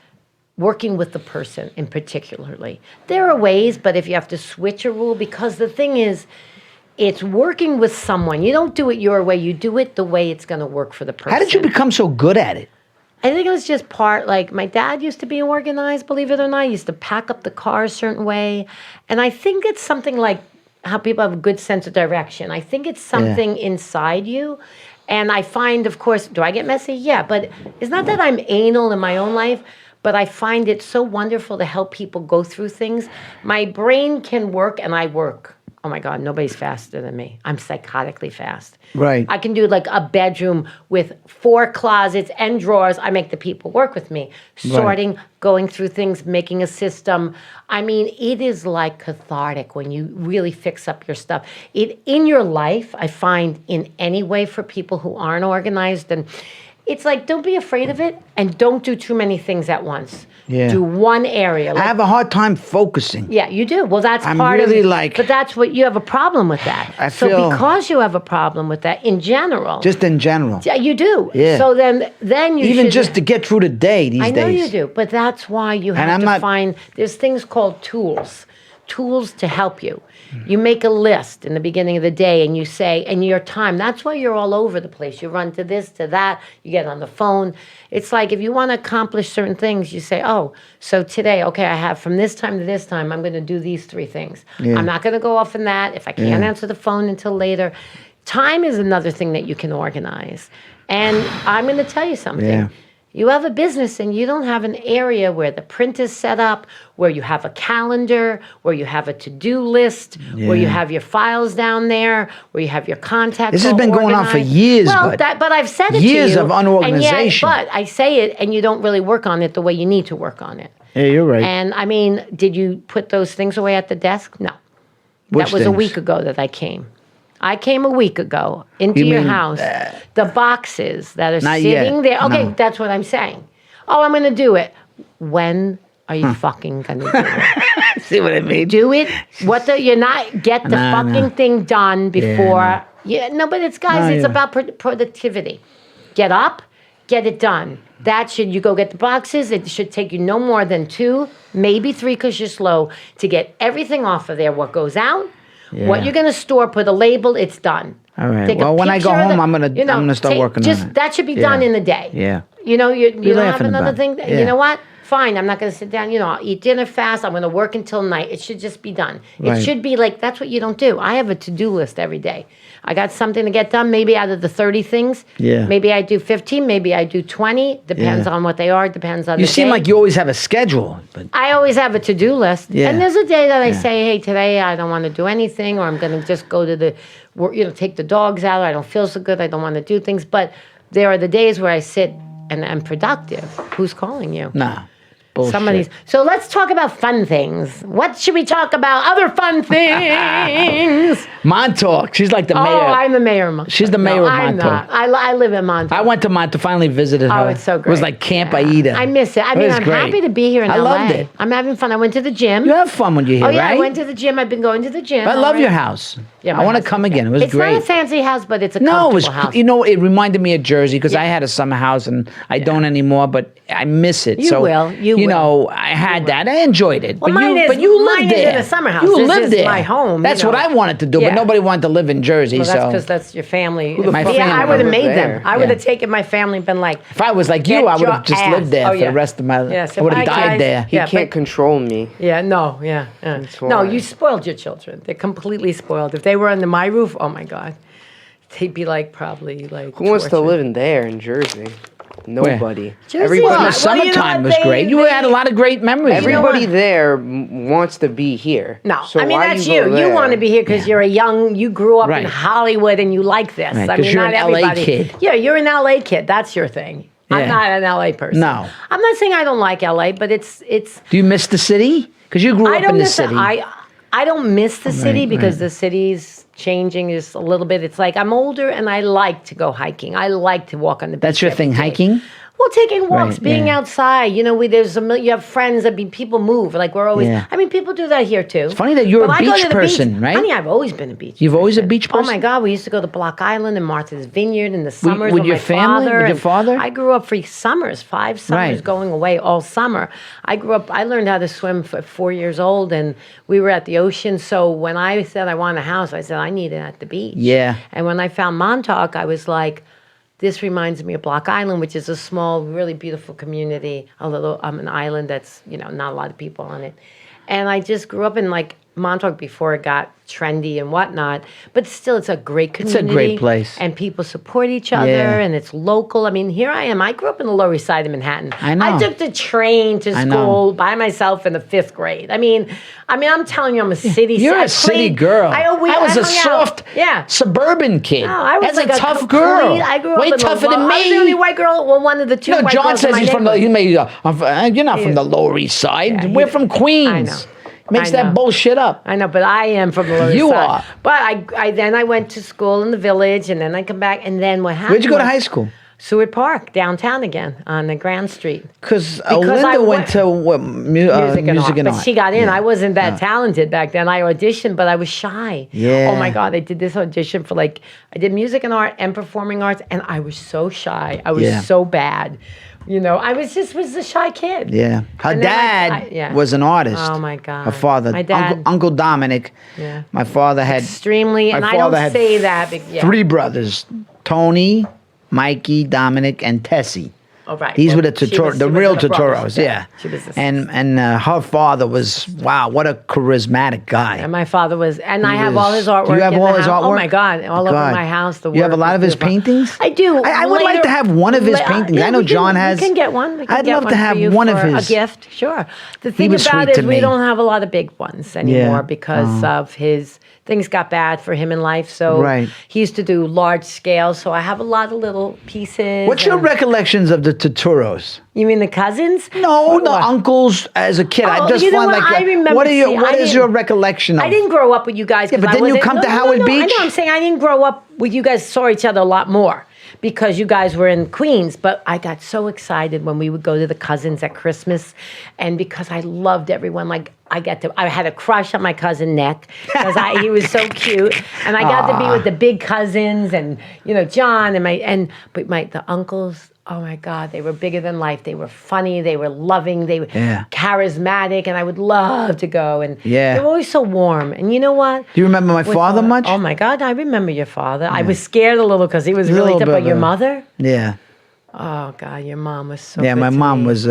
working with the person in particularly. There are ways, but if you have to switch a rule, because the thing is, it's working with someone. You don't do it your way. You do it the way it's going to work for the person. How did you become so good at it? I think it was just like my dad used to be organized, believe it or not. He used to pack up the car a certain way. And I think it's something like how people have a good sense of direction. I think it's something inside you. And I find, of course, do I get messy? Yeah, but it's not that I'm anal in my own life, but I find it so wonderful to help people go through things. My brain can work, and I work. Oh my God, nobody's faster than me. I'm psychotically fast. Right. I can do like a bedroom with 4 closets and drawers. I make the people work with me. Sorting, going through things, making a system. I mean, it is like cathartic when you really fix up your stuff. In your life, I find in any way for people who aren't organized, and it's like, don't be afraid of it and don't do too many things at once. Yeah. Do one area. I have a hard time focusing. Yeah, you do. Well, that's I'm part really of it. like... But that's what, you have a problem with that. I feel... So because you have a problem with that, in general... Just in general. Yeah, you do. Yeah. So then you even just to get through the day these days. I know you do, but that's why you have to find... There's things called tools. Tools to help you. You make a list in the beginning of the day and you say, and your time, that's why you're all over the place. You run to this, to that, you get on the phone. It's like if you want to accomplish certain things, you say, oh, so today, okay, I have from this time to this time, I'm going to do these 3 things. Yeah. I'm not going to go off in that. If I can't answer the phone until later. Time is another thing that you can organize. And I'm going to tell you something. Yeah. You have a business and you don't have an area where the print is set up, where you have a calendar, where you have a to-do list, where you have your files down there, where you have your contacts. This has been going on for years. Well, but I've said it to you. Years of unorganization. But I say it, and you don't really work on it the way you need to work on it. Yeah, you're right. And I mean, did you put those things away at the desk? No. Which that was things? A week ago that I came. I came a week ago into your house. The boxes that are sitting there. Okay, that's what I'm saying. Oh, I'm going to do it. When are you fucking going to do it? See what I mean? Do it. You're not, get the fucking thing done before. But it's, guys, it's about productivity. Get up, get it done. You go get the boxes. It should take you no more than 2, maybe 3 because you're slow, to get everything off of there. What goes out, what you're going to store, put a label, it's done. All right. Well, when I go home, I'm gonna start working on it. That should be done in the day. Yeah. You know, you don't have another thing. Yeah. You know what? Fine, I'm not going to sit down. I'll eat dinner fast. I'm going to work until night. It should just be done. Right. It should be like, that's what you don't do. I have a to-do list every day. I got something to get done, maybe out of the 30 things. Yeah. Maybe I do 15, maybe I do 20. Depends on what they are, depends on the day. You seem like you always have a schedule. But I always have a to-do list. Yeah. And there's a day that I say, hey, today I don't want to do anything, or I'm going to just go to take the dogs out, or I don't feel so good, I don't want to do things. But there are the days where I sit and I'm productive. Who's calling you? Nah. Bullshit. So let's talk about fun things. What should we talk about? Other fun things. Montauk. She's like the mayor. Oh, I'm the mayor of Montauk. She's the mayor of Montauk. I'm not. I live in Montauk. I went to Montauk, finally visited her. Oh, it's so great. It was like Camp AIDA. I miss it. I mean, I'm happy to be here in LA. I loved it. I'm having fun. I went to the gym. You have fun when you're here, right? Oh, yeah, I went to the gym. I've been going to the gym. I love your house. Yeah, I want to come again. It was great. It's not a fancy house, but it's a comfortable house. You know, it reminded me of Jersey because I had a summer house and I don't anymore, but I miss it. You will. You know, I had that. I enjoyed it. Well, but you lived there. In a summer house. You lived there. My home. That's what I wanted to do, but nobody wanted to live in Jersey. Well, that's because that's your family. My family. I would have made them. I would have taken my family and been like. If I was like you, I would have just lived there for the rest of my life. I would have died there. He can't control me. Yeah, no, No, you spoiled your children. They're completely spoiled. If they were under my roof, oh my God, they'd be probably Who wants to live in Jersey? Nobody. Everybody. The summertime was great. You had a lot of great memories. Everybody there wants to be here. No, so I mean that's you. You want to be here because you grew up in Hollywood and you like this. Right, I mean, you're not an everybody. LA kid. Yeah, you're an LA kid. That's your thing. Yeah. I'm not an LA person. No. I'm not saying I don't like LA, but it's. Do you miss the city? Because you grew up in the city. I don't miss the city because the city's changing just a little bit. It's like I'm older and I like to go hiking. I like to walk on the beach. That's your thing, hiking? Well, taking walks, being outside. You know, you have friends people move. Like we're always. I mean, people do that here too. It's funny that you're a beach person, right? Honey, I've always been a beach. You've always a beach person. Oh my God, we used to go to Block Island and Martha's Vineyard in the summers with your family, with your father. I grew up for 5 summers, going away all summer. I grew up. I learned how to swim at 4 years old, and we were at the ocean. So when I said I want a house, I said I need it at the beach. Yeah. And when I found Montauk, I was like. This reminds me of Block Island, which is a small, really beautiful community, an island that's, not a lot of people on it. And I just grew up in Montauk before it got trendy and whatnot, but still it's a great community. It's a great place. And people support each other and it's local. I mean, here I am. I grew up in the Lower East Side of Manhattan. I know. I took the train to school by myself in the 5th grade. I mean, I'm telling you, I'm a city. You're a city girl. I was a soft, suburban kid. No, I was a tough girl. I grew up way tougher than me. I was the only white girl. Well, one of the two. John says he's from you're not from the Lower East Side. We're from Queens. I know. Makes that bullshit up. I know, but I am from the Lower East Side. You are. But then I went to school in the Village, and then I come back, and then what happened? Where'd you go to high school? Seward Park, downtown again, on the Grand Street. Because Linda went to music and art. But she got in. I wasn't that talented back then. I auditioned, but I was shy. Yeah. Oh my God, I did this audition for I did music and art and performing arts, and I was so shy. I was so bad. I was a shy kid. Yeah. Her dad was an artist. Oh, my God. Her father. My dad. Uncle Dominic. Yeah. My father had... Extremely, and I don't say that. But 3 brothers. Tony, Mikey, Dominic, and Tessie. Oh, right. These were the Turturro, the real Turturros, yeah. She was and her father was, wow, what a charismatic guy. And my father was, and I have all his artwork. Do you have all his artwork? Oh my God, all over my house. You have a lot of his paintings? I do. I would like to have one of his paintings. I know John has. You can get one. I'd love to have one of his. A gift, sure. The thing about it is we don't have a lot of big ones anymore because of his. Things got bad for him in life, so he used to do large scale. So I have a lot of little pieces. What's your recollections of the Turturros? You mean the cousins? No, the uncles as a kid. I just want like. I remember. What is your recollection of? I didn't grow up with you guys. Yeah, but then you come to Howard Beach. I know. I'm saying I didn't grow up with you guys. Saw each other a lot more. Because you guys were in Queens, but I got so excited when we would go to the cousins at Christmas, and because I loved everyone, like I had a crush on my cousin Nick because he was so cute, and I got to be with the big cousins and John and the uncles. Oh my God, they were bigger than life. They were funny. They were loving. They were charismatic, and I would love to go. And they were always so warm. And you know what? Do you remember my father much? Oh my God, I remember your father. I was scared a little because he was really tough. But your mother? Yeah. Oh God, your mom was so. Yeah, good my to mom me. was.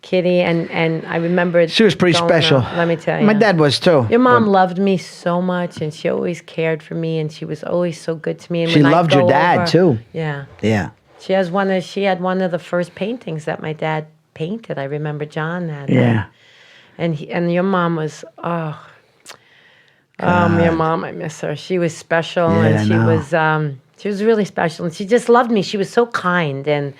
Kitty, and I remember she was pretty special. Let me tell you. My dad was too. Your mom loved me so much, and she always cared for me, and she was always so good to me. And she loved your dad too. Yeah. Yeah. She had one of the first paintings that my dad painted. I remember John had. Yeah. And your mom was your mom, I miss her. She was special, and she was really special, and she just loved me. She was so kind, and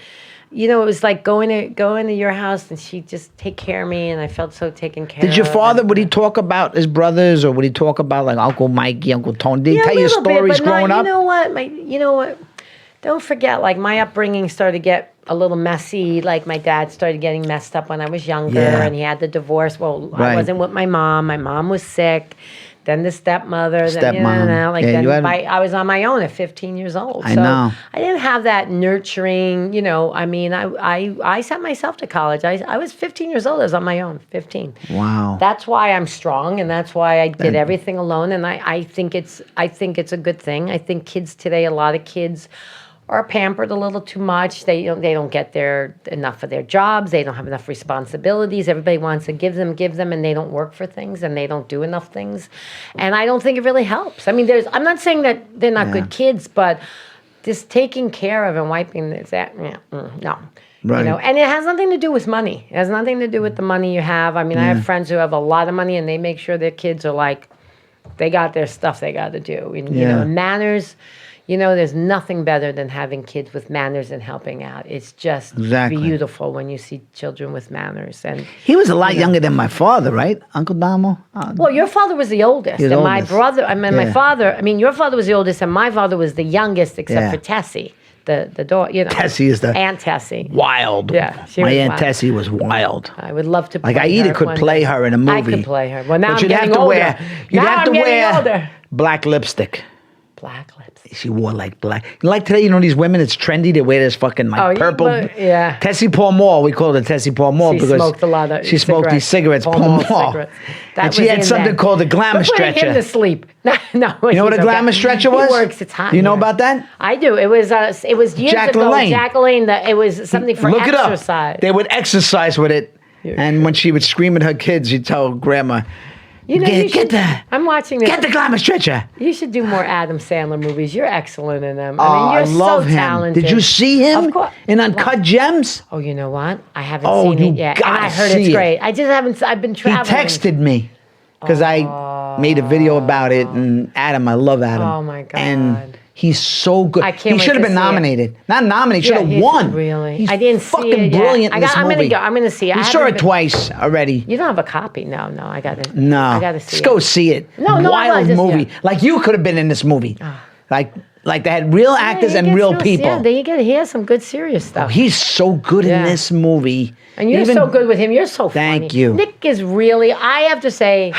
it was like going to your house, and she'd just take care of me, and I felt so taken care of. Did your father, would he talk about his brothers, or would he talk about like Uncle Mikey, Uncle Tony? Did he tell you stories growing up? You know what? Don't forget, like my upbringing started to get a little messy. Like my dad started getting messed up when I was younger, and he had the divorce. Well, I wasn't with my mom. My mom was sick. Then the stepmother. I was on my own at 15 years old. I know. I didn't have that nurturing. I mean, I sent myself to college. I was 15 years old. I was on my own, 15. Wow. That's why I'm strong, and that's why I did everything alone. And I think it's a good thing. I think kids today, a lot of kids are pampered a little too much. They don't get enough of their jobs. They don't have enough responsibilities. Everybody wants to give them, and they don't work for things, and they don't do enough things. And I don't think it really helps. I mean, I'm not saying that they're not good kids, but just taking care of and wiping no. Right. And it has nothing to do with money. It has nothing to do with the money you have. I mean, I have friends who have a lot of money, and they make sure their kids are like, they got their stuff they got to do. And manners. There's nothing better than having kids with manners and helping out. It's just beautiful when you see children with manners. And he was a lot younger than my father, right, Uncle Damo? Well, your father was the oldest, my brother. My father. I mean, your father was the oldest, and my father was the youngest, except for Tessie, the daughter. Tessie is the Aunt Tessie. Wild. Yeah, my Aunt Tessie was wild. I would love to. Like Aida could play her in a movie. I could play her. Well, now but I'm getting older. You'd have to wear older. Black lipstick. Black lipstick. She wore like black. Like today, these women, it's trendy. They wear this fucking purple. Yeah. Tessie Paul Moore. We called her Tessie Paul Moore because smoked a lot of. She smoked these cigarettes, Paul Moore. And she had something called a glamour stretcher. Putting him to sleep. No. You know what a glamour stretcher was? It works. It's hot. Do you know about that? I do. It was years ago. Jacqueline. It was something for exercise. It up. They would exercise with it, and when she would scream at her kids, she'd tell Grandma. I'm watching this. Get the glamour stretcher. You should do more Adam Sandler movies. You're excellent in them. I mean, you're love so him. talented. Did you see him in Uncut Gems? Oh, you know what? I haven't seen it yet. And I heard it's great. I just haven't. I've been traveling. He texted me because I made a video about it. And Adam, I love Adam. Oh my God. And he's so good. He should have been nominated. Not nominated. Should have won. Really? He's I didn't fucking see it brilliant in this movie. I'm gonna go. I'm gonna see it. We saw it twice already. You don't have a copy? No. I gotta. No. I gotta see Just go see it. No. Wild movie. Like you could have been in this movie. Like they had real actors and real people. Yeah, he has some good serious stuff. He's so good in this movie. And you're so good with him. You're so funny. Thank you. Nick is really. I have to say.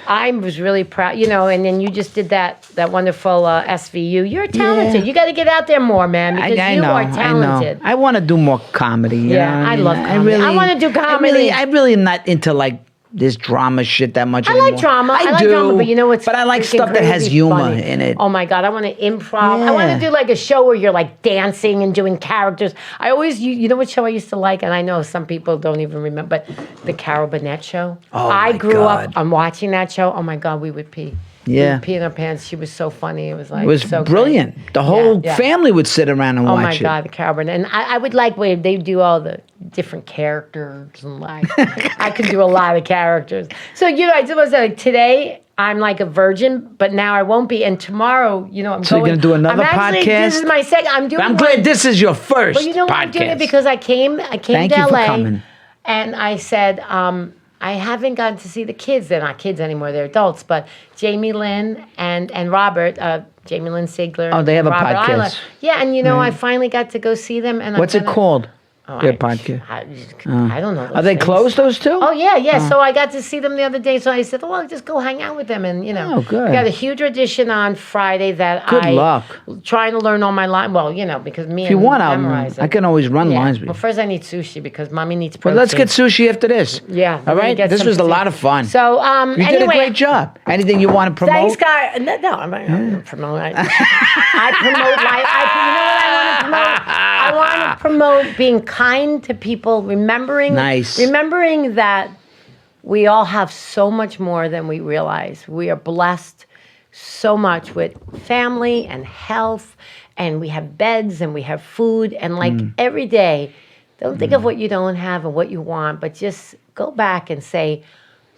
I was really proud, and then you just did that wonderful SVU. You're talented. Yeah. You got to get out there more, man, because you are talented. I want to do more comedy. I love comedy. I want to do comedy. I really am not into like this drama shit that much I anymore. like drama. I like do, drama, but you know what's But I like freaking stuff that has crazy humor funny? in it. Oh my God, I want to improv. I want Yeah. to do like a show where you're like dancing and doing characters. I always, you know what show I used to like? And I know some people don't even remember, but the Carol Burnett show. Oh I my grew God. up on watching that show. Oh my God, we would pee. We Yeah. would pee in our pants. She was so funny. It was like It was so brilliant. great. The whole Yeah. family would sit around and Oh watch my it. God, the Carol Burnett. And I would like where they do all the different characters and like I could do a lot of characters. So I just want to say like today I'm like a virgin, but now I won't be. And tomorrow, I'm So you're going. gonna do another podcast? This is my second. I'm doing. I'm glad this is your first. Well, you know why I'm doing it because I came Thank to you for LA, coming. and I said I haven't gotten to see the kids. They're not kids anymore. They're adults. But Jamie Lynn and Robert, Jamie Lynn Sigler. Oh, they have and a Robert podcast. Isla. Yeah, and I finally got to go see them. And What's it called? Their podcast. I don't know. Are they closed, those two? Oh, yeah. So I got to see them the other day. So I said, well, just go hang out with them. And, Oh, good. I got a huge audition on Friday that Good luck. Trying to learn all my lines. Well, because me If you and want, memorize I it. can always run Yeah. lines with Well, you. first I need sushi because mommy needs Well, protein. let's get sushi after this. Yeah. All we're gonna right? get This some was a sushi. lot of fun. So, You anyway. did a great job. Anything you want to promote? Thanks, guy. No, I'm not promote. I promote life. You know what I want to promote? I want to promote being kind to people, remembering that we all have so much more than we realize. We are blessed so much with family and health, and we have beds and we have food, and every day, don't think of what you don't have and what you want, but just go back and say,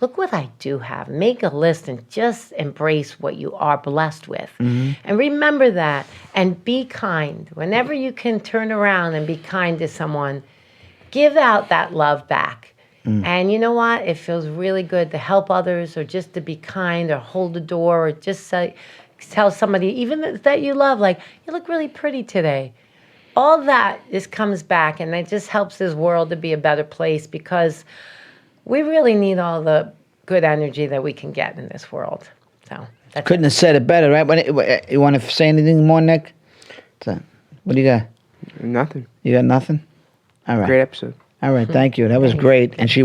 look what I do have. Make a list and just embrace what you are blessed with. And remember that and be kind. Whenever you can turn around and be kind to someone, give out that love back. And you know what? It feels really good to help others or just to be kind or hold the door or just tell somebody, even that you love, like, you look really pretty today. All that just comes back and it just helps this world to be a better place because we really need all the good energy that we can get in this world. So Couldn't have said it better, right? You want to say anything more, Nick? What do you got? Nothing. You got nothing? All right. Great episode. All right, thank you. That was great. And she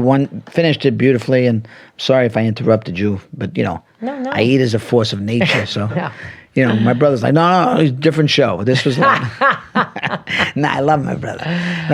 finished it beautifully. And I'm sorry if I interrupted you, but No. AIDA's a force of nature. So, No. my brother's like, no, it's a different show. This was like, I love my brother.